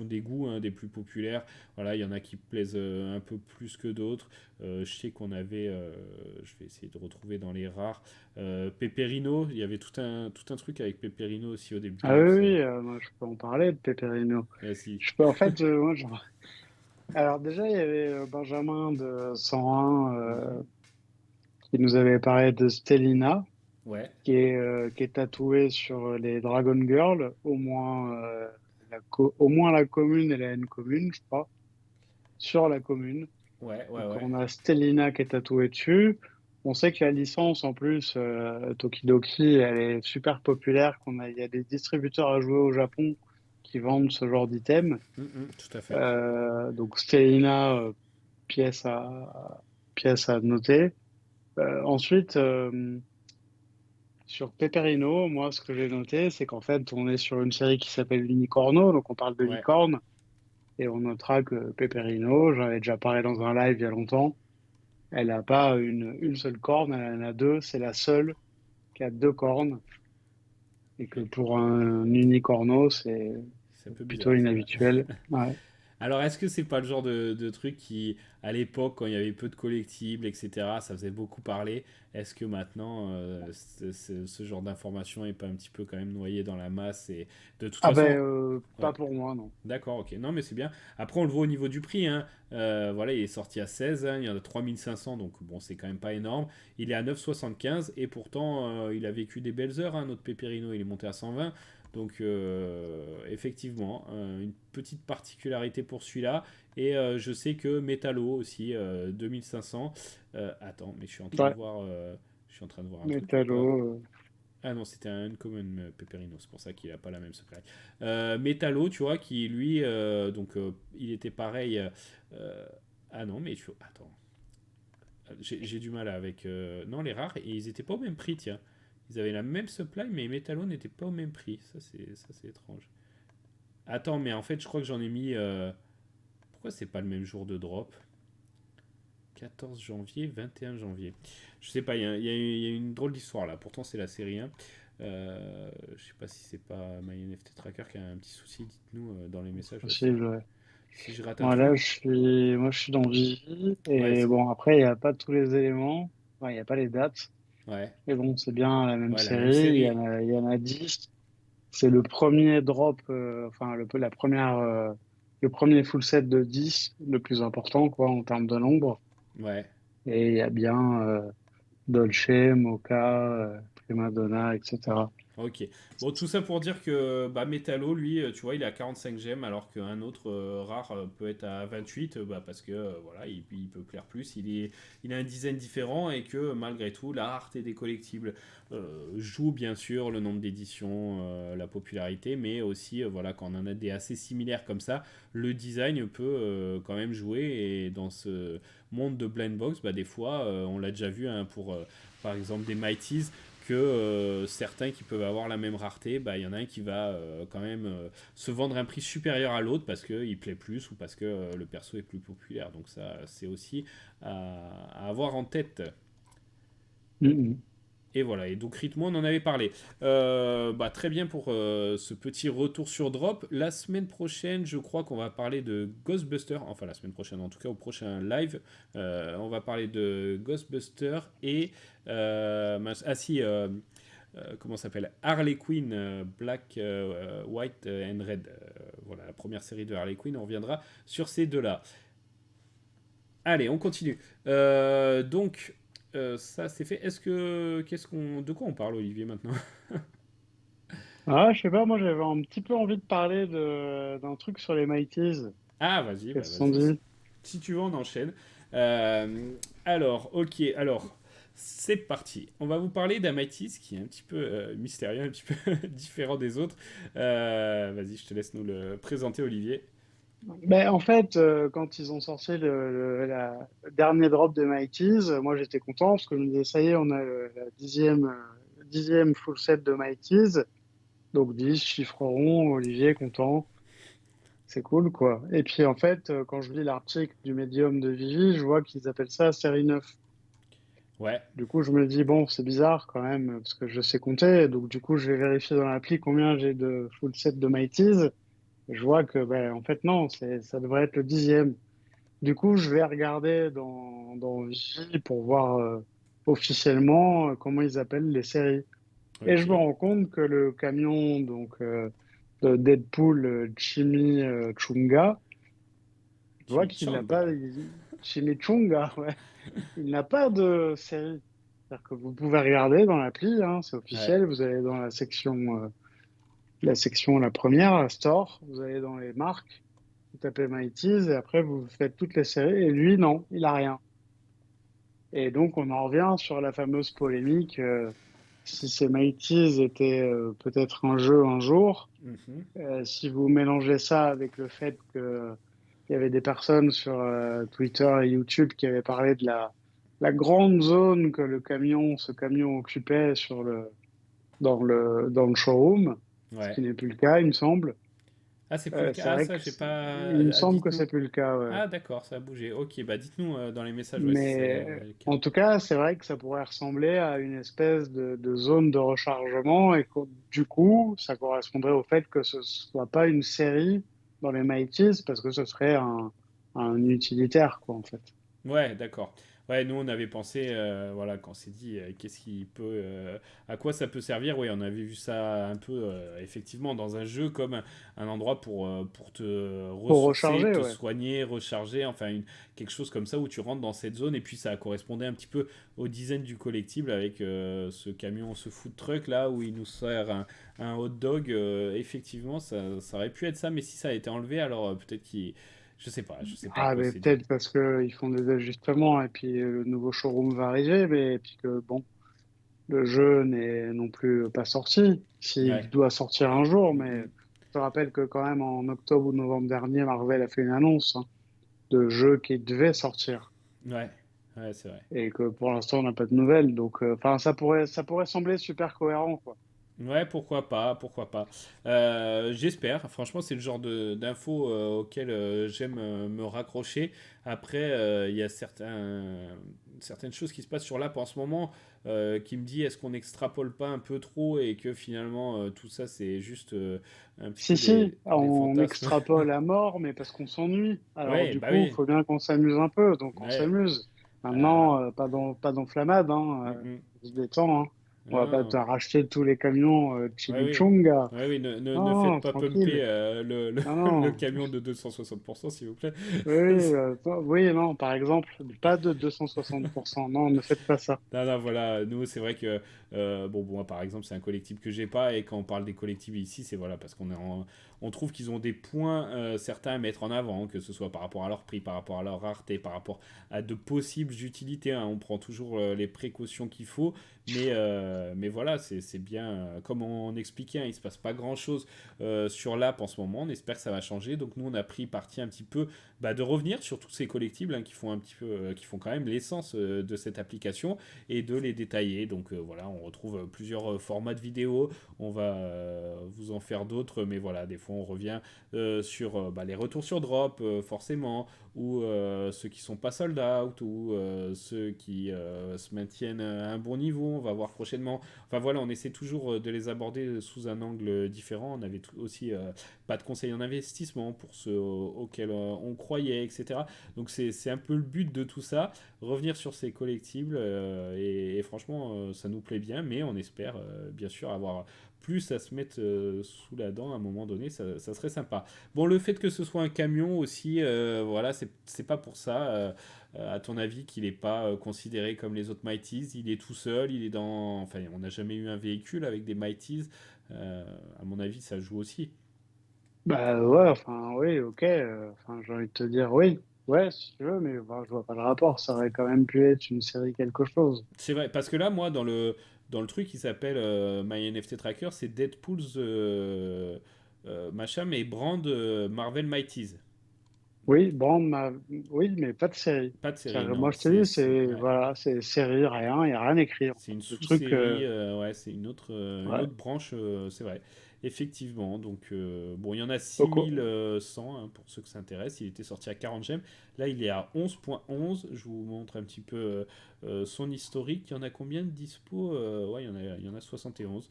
des goûts, hein, des plus populaires. Voilà, il y en a qui plaisent un peu plus que d'autres. Je sais qu'on avait, je vais essayer de retrouver dans les rares, Peperino. Il y avait tout un truc avec Peperino aussi au début de Ah oui, l'annonce. oui, moi, je peux en parler de Peperino. Si. Je peux, en fait, alors déjà, il y avait Benjamin de 101 qui nous avait parlé de Stellina, Ouais, qui est tatouée sur les Dragon Girls, au moins la commune et la N commune, je crois, sur la commune. ouais, ouais, Donc ouais. on a Stellina qui est tatouée dessus. On sait que la licence, en plus, Tokidoki, elle est super populaire, il y a des distributeurs à jouer au Japon qui vendent ce genre d'items. Tout à fait. Donc Stellina, pièce pièce à noter. Ensuite, sur Peperino, moi, ce que j'ai noté, c'est qu'en fait, on est sur une série qui s'appelle L'Unicorno, donc on parle de Ouais. licorne, et on notera que Peperino, j'en avais déjà parlé dans un live il y a longtemps, elle n'a pas une seule corne, elle en a deux, c'est la seule qui a deux cornes, et que Mais pour un unicorno, c'est c'est un peu plutôt bizarre, ça. inhabituel. Ouais. Alors, est-ce que c'est pas le genre de truc qui, à l'époque, quand il y avait peu de collectibles, etc., ça faisait beaucoup parler? Est-ce que maintenant, ce genre d'information est pas un petit peu quand même noyé dans la masse? Et de toute Ah ben, façon, pas ouais, pour moi, non. d'accord, ok. Non, mais c'est bien. Après, on le voit au niveau du prix, hein. Voilà, il est sorti à 16, hein, il y en a 3500, donc bon, c'est quand même pas énorme. Il est à 9,75 et pourtant, il a vécu des belles heures, hein, notre Peperino, il est monté à 120. Donc, effectivement, une petite particularité pour celui-là. Et je sais que Metallo aussi, 2500. Attends, mais Ouais, je suis en train de voir un truc ou métallo. pas? Ah non, c'était un Uncommon Pepperino, c'est pour ça qu'il n'a pas la même secret. Metallo, tu vois, qui lui, donc il était pareil. Ah non, mais attends, j'ai du mal avec. Non, les rares, et ils étaient pas au même prix, tiens. Ils avaient la même supply, mais Metallo n'était pas au même prix. Ça c'est étrange. Attends, mais en fait, je crois que j'en ai mis. Pourquoi c'est pas le même jour de drop? 14 janvier, 21 janvier. Je sais pas, il y a une drôle d'histoire là. Pourtant, c'est la série 1. Je sais pas si c'est pas MyNFT Tracker qui a un petit souci. Dites-nous dans les messages là, si, Possible, ouais. si je rate un Voilà, truc. moi, je suis dans Vivi, Ouais, et bon, après, il n'y a pas tous les éléments, enfin, il n'y a pas les dates, ouais, mais bon, c'est bien la même ouais, la même série, série. il y en a 10. C'est le premier drop, enfin, le premier full set de 10 le plus important, quoi, en termes de nombre. Ouais, Et il y a bien Dolce, Mocha, Prima Donna, etc. Ok. Bon, tout ça pour dire que bah, Metallo, lui, tu vois, il est à 45 gemmes alors qu'un autre rare peut être à 28 bah, parce que voilà, il peut plaire plus. Il a un design différent et que malgré tout, la rareté des collectibles joue bien sûr le nombre d'éditions, la popularité, mais aussi voilà, quand on en a des assez similaires comme ça, le design peut quand même jouer. Et dans ce monde de blind box, bah, des fois, on l'a déjà vu hein, pour par exemple des Mighties que certains qui peuvent avoir la même rareté, bah, il y en a un qui va quand même se vendre à un prix supérieur à l'autre parce qu'il plaît plus ou parce que le perso est plus populaire. Donc ça, c'est aussi à avoir en tête. Mhm. Et voilà, et donc Rhythmo, on en avait parlé. Bah, très bien pour ce petit retour sur Drop. La semaine prochaine, je crois qu'on va parler de Ghostbusters. Enfin, la semaine prochaine, en tout cas, au prochain live. On va parler de Ghostbusters et... ah si, comment ça s'appelle Harley Quinn, Black, White and Red. Voilà, la première série de Harley Quinn. On reviendra sur ces deux-là. Allez, on continue. Donc, ça c'est fait. De quoi on parle, Olivier, maintenant? Ah, je sais pas, moi j'avais un petit peu envie de parler d'un truc sur les Mighties. Ah, vas-y, bah Qu'est-ce qu'on vas-y. dit? Si tu veux, on enchaîne. Euh, alors, ok, alors, c'est parti. On va vous parler d'un Matisse qui est un petit peu mystérieux, un petit peu différent des autres. Vas-y, je te laisse nous le présenter, Olivier. Ben, en fait, quand ils ont sorti le dernier drop de Mighties, moi j'étais content parce que je me disais, ça y est, on a la dixième full set de Mighties. Donc 10 chiffres ronds, Olivier content, c'est cool quoi. Et puis en fait, quand je lis l'article du médium de Vivi, je vois qu'ils appellent ça série 9. Ouais, Du coup, je me dis, bon, c'est bizarre quand même, parce que je sais compter. Donc du coup, je vais vérifier dans l'appli combien j'ai de full set de Mighties. Et je vois que, ben, en fait, non, ça devrait être le dixième. Du coup, je vais regarder dans Vivi pour voir officiellement comment ils appellent les séries. Et je me ok. rends compte que le camion de Deadpool Jimmy Chunga, je vois qu'il n'a pas Chimichanga. Chimichunga, ouais, il n'a pas de série. C'est-à-dire que vous pouvez regarder dans l'appli, hein, c'est Ouais. officiel. Vous allez dans la section la première, la store. Vous allez dans les marques, vous tapez Mighties et après vous faites toutes les séries. Et lui, non, il a rien. Et donc on en revient sur la fameuse polémique. Si ces Mighties étaient peut-être un jeu un jour. Mhm. Si vous mélangez ça avec le fait que il y avait des personnes sur Twitter et YouTube qui avaient parlé de la grande zone que ce camion occupait dans le showroom, ce Ouais. qui n'est plus le cas, il me semble. Ah, c'est plus le cas. C'est Ah, vrai ça, que j'ai pas. il me Ah, semble que dites-nous. c'est plus le cas, ouais. Ah, d'accord, ça a bougé. Ok, bah dites-nous dans les messages ouais, si c'est Mais le cas. en tout cas, c'est vrai que ça pourrait ressembler à une espèce de zone de rechargement et que du coup, ça correspondrait au fait que ce soit pas une série dans les Mighties parce que ce serait un utilitaire, quoi, en fait. Ouais, d'accord. Ouais, nous on avait pensé, voilà, quand on s'est dit qu'est-ce qui peut, à quoi ça peut servir. Oui, on avait vu ça un peu effectivement dans un jeu comme un endroit pour te Pour ressourcer, recharger, te ouais. soigner, recharger, enfin quelque chose comme ça où tu rentres dans cette zone et puis ça correspondait un petit peu au design du collectible avec ce camion, ce food truck là où il nous sert un hot dog. Effectivement, ça aurait pu être ça, mais si ça a été enlevé, alors peut-être qu'il, je sais pas à Ah, quoi mais c'est dû. peut-être parce qu'ils font des ajustements et puis le nouveau showroom va arriver, mais et puis que bon, le jeu n'est non plus pas sorti. Ouais. S'il doit sortir un jour, Mm, mais mm. je te rappelle que quand même en octobre ou novembre dernier, Marvel a fait une annonce, hein, de jeu qui devait sortir Ouais, ouais, c'est vrai. et que pour l'instant on n'a pas de nouvelles. Donc, enfin, ça pourrait sembler super cohérent, quoi. Ouais, pourquoi pas, pourquoi pas. J'espère. Franchement, c'est le genre d'infos auquel j'aime me raccrocher. Après, il y a certaines choses qui se passent sur l'app en ce moment qui me dit est-ce qu'on n'extrapole pas un peu trop et que finalement tout ça c'est juste un petit Si, peu si, des on fantasmes. extrapole à mort, mais parce qu'on s'ennuie. Alors, Ouais, du bah coup, il oui. faut bien qu'on s'amuse un peu, donc on Ouais. s'amuse. Euh, Maintenant, pas d'enflammade, hein, mm, mm. on se détend, hein. On va pas te Ah. racheter tous les camions Ouais, oui. Chimichunga. Ouais, oui, ne Non, faites pas pumper tranquille. Non, le non. camion de 260%, s'il vous plaît. Oui, oui, non, par exemple, pas de 260%. Non, ne faites pas ça. Non, non, voilà, nous, c'est vrai que, bon, moi, par exemple, c'est un collectif que j'ai pas, et quand on parle des collectifs ici, c'est voilà, parce on trouve qu'ils ont des points certains à mettre en avant, que ce soit par rapport à leur prix, par rapport à leur rareté, par rapport à de possibles utilités, hein. On prend toujours les précautions qu'il faut, mais voilà, c'est bien, comme on expliquait, hein, il se passe pas grand-chose sur l'app en ce moment, on espère que ça va changer, donc nous, on a pris parti un petit peu de revenir sur tous ces collectibles, hein, qui font un petit peu, qui font quand même l'essence de cette application, et de les détailler. Donc voilà, on retrouve plusieurs formats de vidéos. On va vous en faire d'autres, mais voilà, des fois on revient sur les retours sur drop, forcément, ou ceux qui sont pas sold out, ou ceux qui se maintiennent à un bon niveau. On va voir prochainement. Enfin voilà, on essaie toujours de les aborder sous un angle différent. On avait aussi pas de conseils en investissement pour ceux auxquels on croyait, etc. Donc c'est un peu le but de tout ça, revenir sur ces collectibles, et franchement ça nous plaît bien, mais on espère bien sûr avoir plus à se mettre sous la dent à un moment donné, ça serait sympa. Bon, le fait que ce soit un camion aussi, voilà, c'est pas pour ça, à ton avis, qu'il est pas considéré comme les autres Mighties. Il est tout seul, il est dans... Enfin, on n'a jamais eu un véhicule avec des Mighties, à mon avis ça joue aussi. Bah ouais, enfin, oui, ok. Enfin, j'ai envie de te dire oui. Ouais, si tu veux, mais bah, je vois pas le rapport. Ça aurait quand même pu être une série quelque chose. C'est vrai, parce que là, moi, dans le truc qui s'appelle My NFT Tracker, c'est Deadpool's machin, mais Brand Marvel Mighties. Oui, oui, mais pas de série. Pas de série, C'est-à-dire que non. moi, je te dis, Ouais. voilà, c'est série, rien, il n'y a rien écrit, en C'est fait. une Le truc, sous-série, ouais, c'est une ouais. autre branche, c'est vrai. Effectivement, donc bon, il y en a Au co- 6100, hein, pour ceux que ça intéresse. Il était sorti à 40 gemmes. Là, il est à 11.11. Je vous montre un petit peu son historique. Il y en a combien de dispo? Ouais, il y en a 71.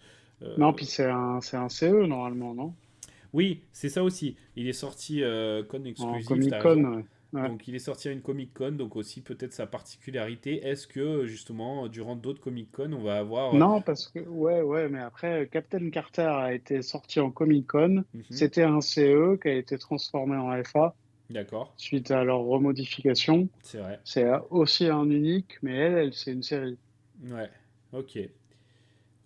Non, Euh, puis c'est un CE, normalement, non? Oui, c'est ça aussi. Il est sorti con En exclusif, t'as Comic-Con, raison. ouais. Ouais. Donc il est sorti à une Comic Con, donc aussi peut-être sa particularité. Est-ce que justement, durant d'autres Comic Con, on va avoir... Non, parce que, ouais, ouais, mais après, Captain Carter a été sorti en Comic-Con. Mhm, C'était un CE qui a été transformé en FA d'accord, suite à leur remodification. c'est vrai. C'est aussi un unique, mais c'est une série. Ouais, ok.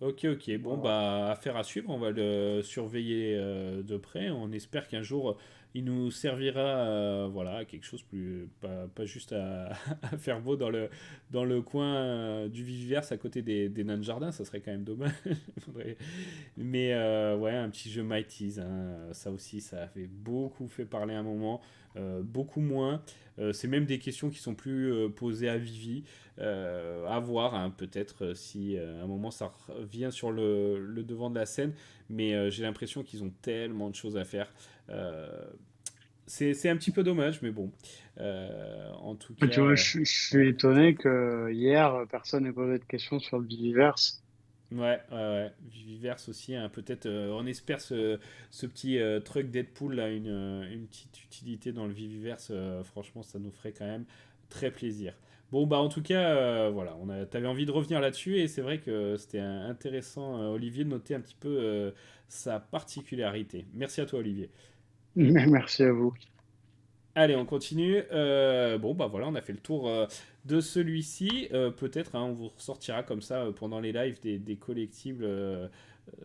Ok, ok. Bon, Voilà. affaire à suivre. On va le surveiller de près. On espère qu'un jour, il nous servira, voilà, à quelque chose plus, pas juste à faire beau dans le coin du Viviverse à côté des nains de jardin. Ça serait quand même dommage. Faudrait- Mais ouais, un petit jeu Mighties, hein, ça aussi, ça avait beaucoup fait parler un moment, beaucoup moins. C'est même des questions qui sont plus posées à Vivi. À voir, hein, peut-être si à un moment ça revient sur le devant de la scène, mais j'ai l'impression qu'ils ont tellement de choses à faire. Euh, c'est un petit peu dommage, mais bon. En tout Mais cas, tu vois, je suis ouais. étonné que hier, personne n'ait posé de questions sur le Biviverse. Ouais, ouais, ouais. Viverse aussi, hein, peut-être, on espère ce petit truc Deadpool, là, une petite utilité dans le Viviverse, franchement, ça nous ferait quand même très plaisir. Bon, en tout cas, voilà, t'avais envie de revenir là-dessus, et c'est vrai que c'était intéressant, Olivier, de noter un petit peu sa particularité. Merci à toi, Olivier. Merci à vous. Allez, on continue. Bon, voilà, on a fait le tour de celui-ci. Peut-être, hein, on vous ressortira comme ça pendant les lives des collectibles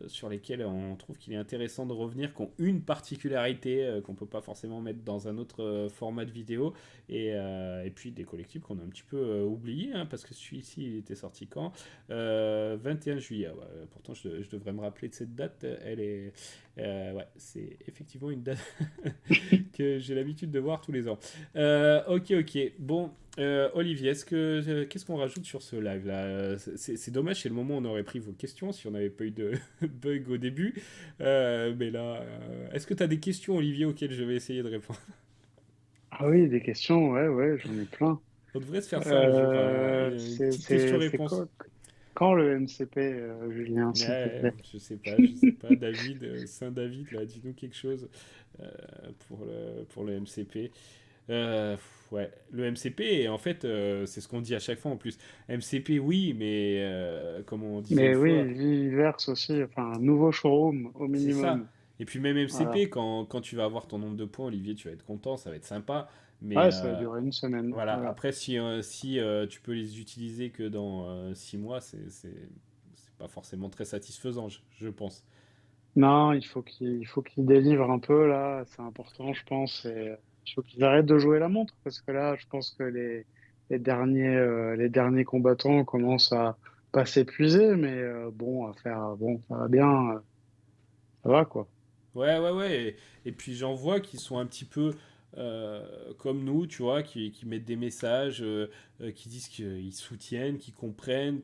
sur lesquels on trouve qu'il est intéressant de revenir, qui ont une particularité qu'on ne peut pas forcément mettre dans un autre format de vidéo. Et puis des collectibles qu'on a un petit peu oubliés, hein, parce que celui-ci, il était sorti quand? 21 juillet. Ah ouais, pourtant, je devrais me rappeler de cette date. Elle est. Ouais, c'est effectivement une date que j'ai l'habitude de voir tous les ans. Ok, ok. Bon, Olivier, qu'est-ce qu'on rajoute sur ce live là? C'est dommage, c'est le moment où on aurait pris vos questions si on n'avait pas eu de bug au début. Mais là, est-ce que tu as des questions, Olivier, auxquelles je vais essayer de répondre? Ah oui, des questions, ouais, ouais, j'en ai plein. On devrait se faire ça un jour, une petite C'est question-réponse. quoi, quand le MCP, Julien, s'il te Ouais, plaît? je sais pas, David, Saint-David, là, dis-nous quelque chose pour le MCP. Ouais, le MCP, en fait, c'est ce qu'on dit à chaque fois en plus. MCP, oui, mais comme on disait une Mais fois, oui, Viverse aussi, enfin, un nouveau showroom au c'est ça. minimum. Et puis même Voilà. MCP, quand tu vas avoir ton nombre de points, Olivier, tu vas être content, ça va être sympa. Mais Ouais, ça va durer une semaine. voilà, Voilà. après, si tu peux les utiliser que dans 6 mois, c'est pas forcément très satisfaisant, je pense. Non, il faut qu'ils délivrent un peu là, c'est important, je pense. Et il faut qu'ils arrêtent de jouer la montre parce que là, je pense que les derniers combattants commencent à pas s'épuiser, mais bon, bon, ça va bien, ça va quoi. Ouais, ouais, ouais. Et puis j'en vois qui sont un petit peu comme nous, tu vois, qui mettent des messages, qui disent qu'ils soutiennent, qui comprennent,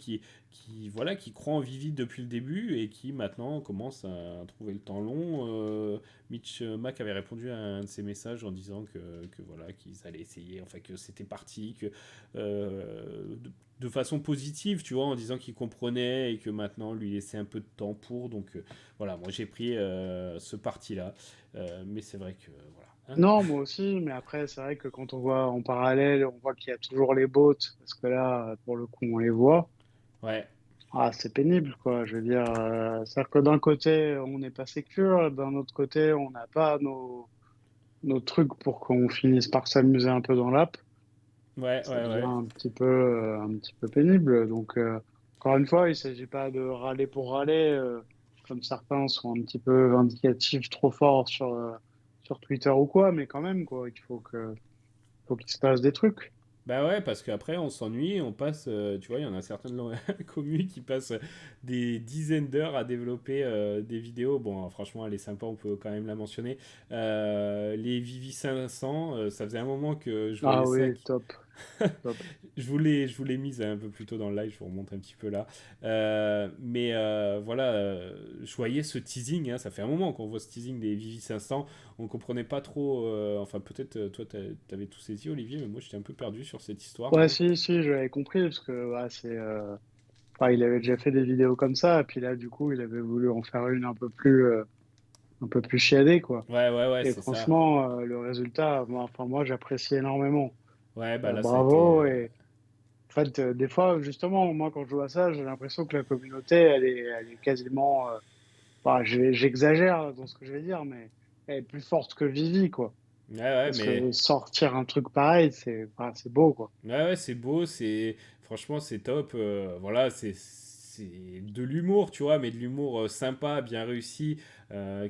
voilà, qui croient en Vivi depuis le début et qui maintenant commencent à trouver le temps long. Mitch Mac avait répondu à un de ces messages en disant que voilà, qu'ils allaient essayer, enfin que c'était parti, que de façon positive, tu vois, en disant qu'il comprenait et que maintenant lui laissait un peu de temps pour. Donc voilà, moi j'ai pris ce parti-là. Mais c'est vrai que voilà. Hein. Non, moi aussi, mais après, c'est vrai que quand on voit en parallèle, on voit qu'il y a toujours les bots, parce que là, pour le coup, on les voit. Ouais, Ah, c'est pénible, quoi. Je veux dire, c'est-à-dire que d'un côté, on n'est pas sécure, d'un autre côté, on n'a pas nos trucs pour qu'on finisse par s'amuser un peu dans l'app. ouais, Ça ouais, devient ouais. un petit peu pénible. Donc, encore une fois, il s'agit pas de râler pour râler, comme certains sont un petit peu vindicatifs trop forts sur Twitter ou quoi, mais quand même, quoi, faut qu'il se passe des trucs. Bah ouais, parce qu'après on s'ennuie, on passe, tu vois, il y en a certaines communes qui passent des dizaines d'heures à développer des vidéos. Bon, franchement, elle est sympa, on peut quand même la mentionner. Les Vivi 500, ça faisait un moment que je voyais Ah ça. oui, top, top. Je vous l'ai mise un peu plus tôt dans le live, je vous remonte un petit peu là. Mais voilà, je voyais ce teasing, hein, ça fait un moment qu'on voit ce teasing des Vivi 500. On comprenait pas trop, enfin peut-être toi t'avais tout saisi Olivier, mais moi j'étais un peu perdu sur cette histoire. Ouais, Hein. si, j'avais compris, parce que ouais, enfin, il avait déjà fait des vidéos comme ça, et puis là, du coup, il avait voulu en faire une un peu plus chiadée, quoi. Ouais, ouais, ouais, Et c'est ça. franchement, le résultat, moi, j'apprécie énormément. Ouais, bah là ça a été. Bravo. Et en fait, des fois, justement, moi, quand je vois ça, j'ai l'impression que la communauté, elle est quasiment, enfin, j'exagère dans ce que je vais dire, mais elle est plus forte que Vivi, quoi. Ouais, ouais, Parce mais que sortir un truc pareil, enfin, c'est beau, quoi. ouais, ouais, c'est beau, c'est franchement c'est top. Voilà, c'est de l'humour, tu vois, mais de l'humour sympa, bien réussi,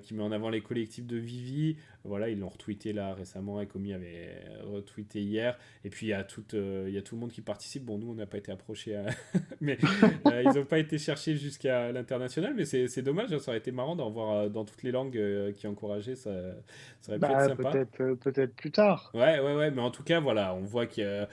qui met en avant les collectifs de Vivi. Voilà, ils l'ont retweeté là récemment, et Komi avait retweeté hier. Et puis il y a tout le monde qui participe. Bon, nous on n'a pas été approchés, mais ils n'ont pas été cherchés jusqu'à l'international. Mais c'est dommage, hein, ça aurait été marrant d'en voir dans toutes les langues qui encourageaient. Ça aurait pu être Bah, sympa. peut-être plus tard. Ouais, ouais, ouais, mais en tout cas, voilà, on voit il y a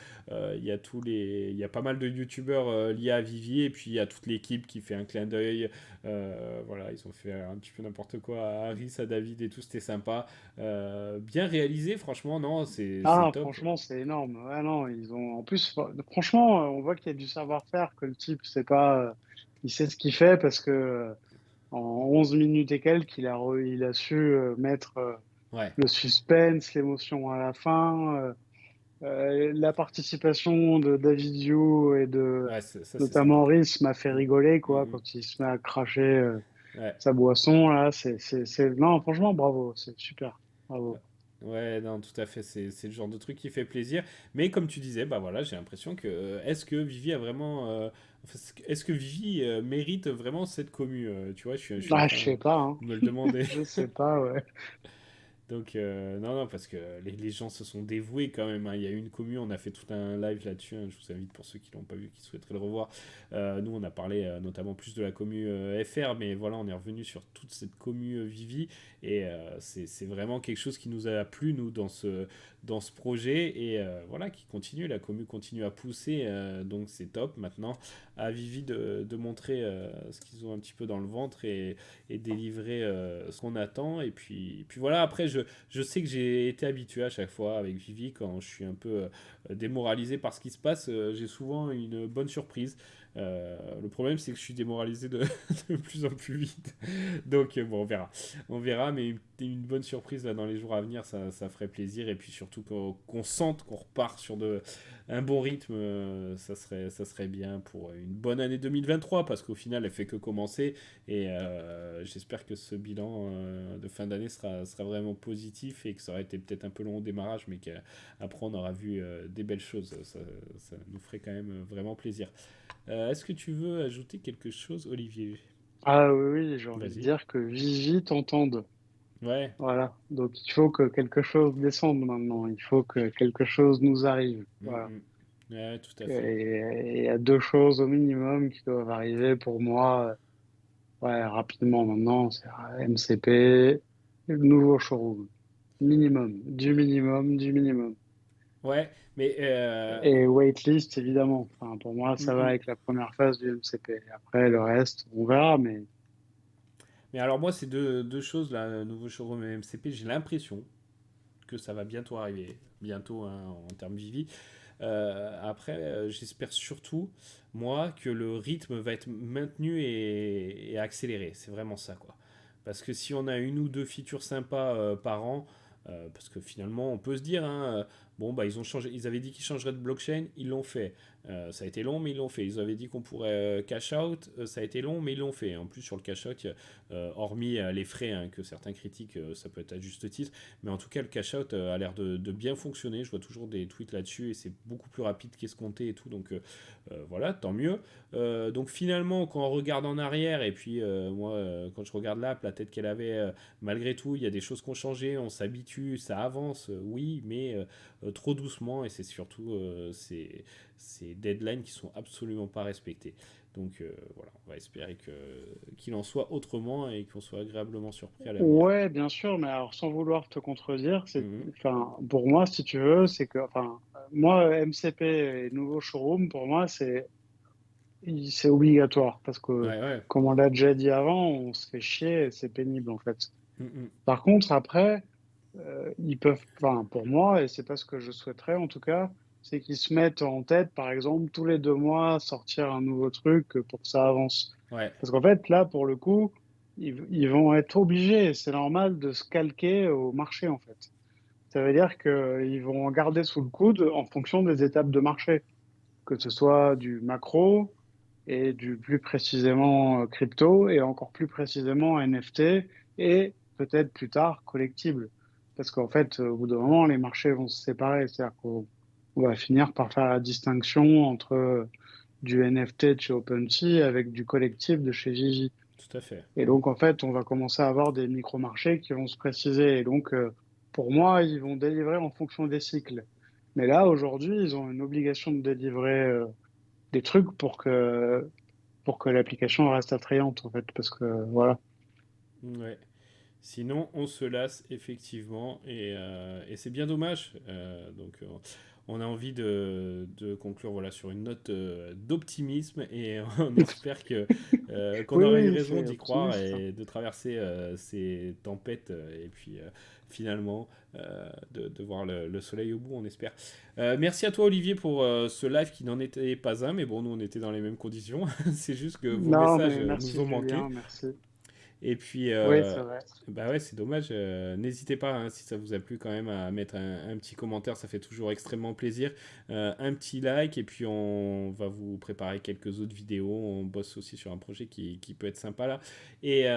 il y a pas mal de youtubeurs liés à Vivi, et puis il y a toute l'équipe qui fait un clin d'œil. Voilà, ils ont fait un petit peu n'importe quoi à Harris, à David et tout, c'était sympa. Bien réalisé, franchement, non, c'est Ah, top. franchement, c'est énorme. Ouais, non, ils ont, en plus, franchement, on voit qu'il y a du savoir-faire, que le type, c'est pas, il sait ce qu'il fait parce que, en 11 minutes et quelques, il a su mettre Ouais, le suspense, l'émotion à la fin, la participation de David You et de ouais, ça c'est notamment sympa. Rhys m'a fait rigoler Mm, quoi mm. quand il se met à cracher Ouais. sa boisson là. Non, franchement, bravo, c'est super, bravo. Ouais, non, tout à fait, c'est le genre de truc qui fait plaisir. Mais comme tu disais, bah voilà, j'ai l'impression que est-ce que Vivi a vraiment, enfin, est-ce que Vivi mérite vraiment cette commu tu vois, je suis en Ah, je train sais pas, hein. de me le demander. Je sais pas, ouais. Donc, non, non, parce que les gens se sont dévoués quand même. Hein. Il y a eu une commu, on a fait tout un live là-dessus. Hein. Je vous invite pour ceux qui l'ont pas vu, qui souhaiteraient le revoir. Nous, on a parlé notamment plus de la commu FR, mais voilà, on est revenu sur toute cette commu Vivi. Et c'est vraiment quelque chose qui nous a plu, nous, dans ce projet. Et voilà, qui continue. La commu continue à pousser. Donc, c'est top maintenant à Vivi de montrer ce qu'ils ont un petit peu dans le ventre et délivrer ce qu'on attend. Puis voilà, après, je sais que j'ai été habitué à chaque fois avec Vivi, quand je suis un peu démoralisé par ce qui se passe, j'ai souvent une bonne surprise. Le problème, c'est que je suis démoralisé de plus en plus vite. Donc, bon, on verra. On verra, mais une bonne surprise là, dans les jours à venir, ça ferait plaisir. Et puis surtout qu'on sente qu'on repart sur un bon rythme, ça serait bien pour une bonne année 2023, parce qu'au final, elle fait que commencer. Et j'espère que ce bilan de fin d'année sera vraiment positif et que ça aurait été peut-être un peu long au démarrage, mais qu'après, on aura vu des belles choses. Ça nous ferait quand même vraiment plaisir. Est-ce que tu veux ajouter quelque chose, Olivier? Ah oui, oui, j'ai envie de Vas-y. dire que Vivi t'entende. Ouais. Voilà. Donc il faut que quelque chose descende maintenant. Il faut que quelque chose nous arrive. Mm, Voilà. mm. Ouais, tout à fait. Et il y a deux choses au minimum qui doivent arriver pour moi. Ouais, rapidement maintenant, c'est MCP, le nouveau showroom. Minimum, du minimum, du minimum. Ouais, mais Et waitlist, évidemment. Enfin, pour moi, mm, ça va mm. avec la première phase du MCP. Après, le reste, on verra, mais Mais alors moi, c'est deux choses là, le nouveau showroom et MCP. J'ai l'impression que ça va bientôt arriver, bientôt hein, en termes Vivi. Après, j'espère surtout, moi, que le rythme va être maintenu et accéléré. C'est vraiment ça, quoi. Parce que si on a une ou deux features sympas par an, parce que finalement, on peut se dire, hein, bon, bah, ils ont changé, ils avaient dit qu'ils changeraient de blockchain, ils l'ont fait. Ça a été long, mais ils l'ont fait. Ils avaient dit qu'on pourrait cash out, ça a été long, mais ils l'ont fait. En plus, sur le cash out, hormis les frais hein, que certains critiquent, ça peut être à juste titre, mais en tout cas, le cash out a l'air de bien fonctionner. Je vois toujours des tweets là-dessus et c'est beaucoup plus rapide qu'escompté et tout. Donc voilà, tant mieux. Donc finalement, quand on regarde en arrière, et puis moi, quand je regarde l'app, la tête qu'elle avait, malgré tout, il y a des choses qui ont changé, on s'habitue, ça avance, oui, mais trop doucement, et c'est surtout ces deadlines qui sont absolument pas respectées. Donc voilà, on va espérer qu'il en soit autrement et qu'on soit agréablement surpris à l'avenir. ouais, bien sûr, mais alors sans vouloir te contredire, Mhm. enfin, pour moi, si tu veux, c'est que, enfin, moi, MCP et nouveau showroom, pour moi, c'est obligatoire parce que, Ouais, ouais. comme on l'a déjà dit avant, on se fait chier et c'est pénible en fait. Mhm. Par contre, après, ils peuvent, enfin, pour moi, et c'est pas ce que je souhaiterais en tout cas, c'est qu'ils se mettent en tête, par exemple, tous les 2 mois, sortir un nouveau truc pour que ça avance. Ouais, Parce qu'en fait, là, pour le coup, ils vont être obligés, c'est normal, de se calquer au marché en fait. Ça veut dire qu'ils vont garder sous le coude en fonction des étapes de marché, que ce soit du macro et du plus précisément crypto et encore plus précisément NFT et peut-être plus tard collectible. Parce qu'en fait, au bout d'un moment, les marchés vont se séparer. C'est-à-dire qu'on va finir par faire la distinction entre du NFT de chez OpenSea avec du collectif de chez Gigi. tout à fait. Et donc, en fait, on va commencer à avoir des micro-marchés qui vont se préciser. Et donc, pour moi, ils vont délivrer en fonction des cycles. Mais là, aujourd'hui, ils ont une obligation de délivrer des trucs pour que l'application reste attrayante, en fait. Parce que, voilà. Ouais. Sinon, on se lasse effectivement et c'est bien dommage. Donc, on a envie de conclure voilà, sur une note d'optimisme et on espère qu'on Oui, aura eu oui, raison c'est d'y croire optimiste. et de traverser ces tempêtes et puis finalement de voir le soleil au bout, on espère. Merci à toi, Olivier, pour ce live qui n'en était pas un, mais bon, nous, on était dans les mêmes conditions. C'est juste que vos Non, messages mais nous merci, ont manqué. Julien, merci. Et puis, Oui, c'est vrai. bah ouais, c'est dommage. N'hésitez pas, hein, si ça vous a plu, quand même, à mettre un petit commentaire. Ça fait toujours extrêmement plaisir. Un petit like, et puis on va vous préparer quelques autres vidéos. On bosse aussi sur un projet qui peut être sympa là. Et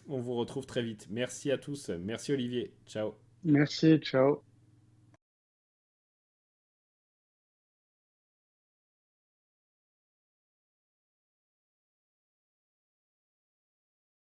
on vous retrouve très vite. Merci à tous. Merci Olivier. Ciao. Merci, ciao.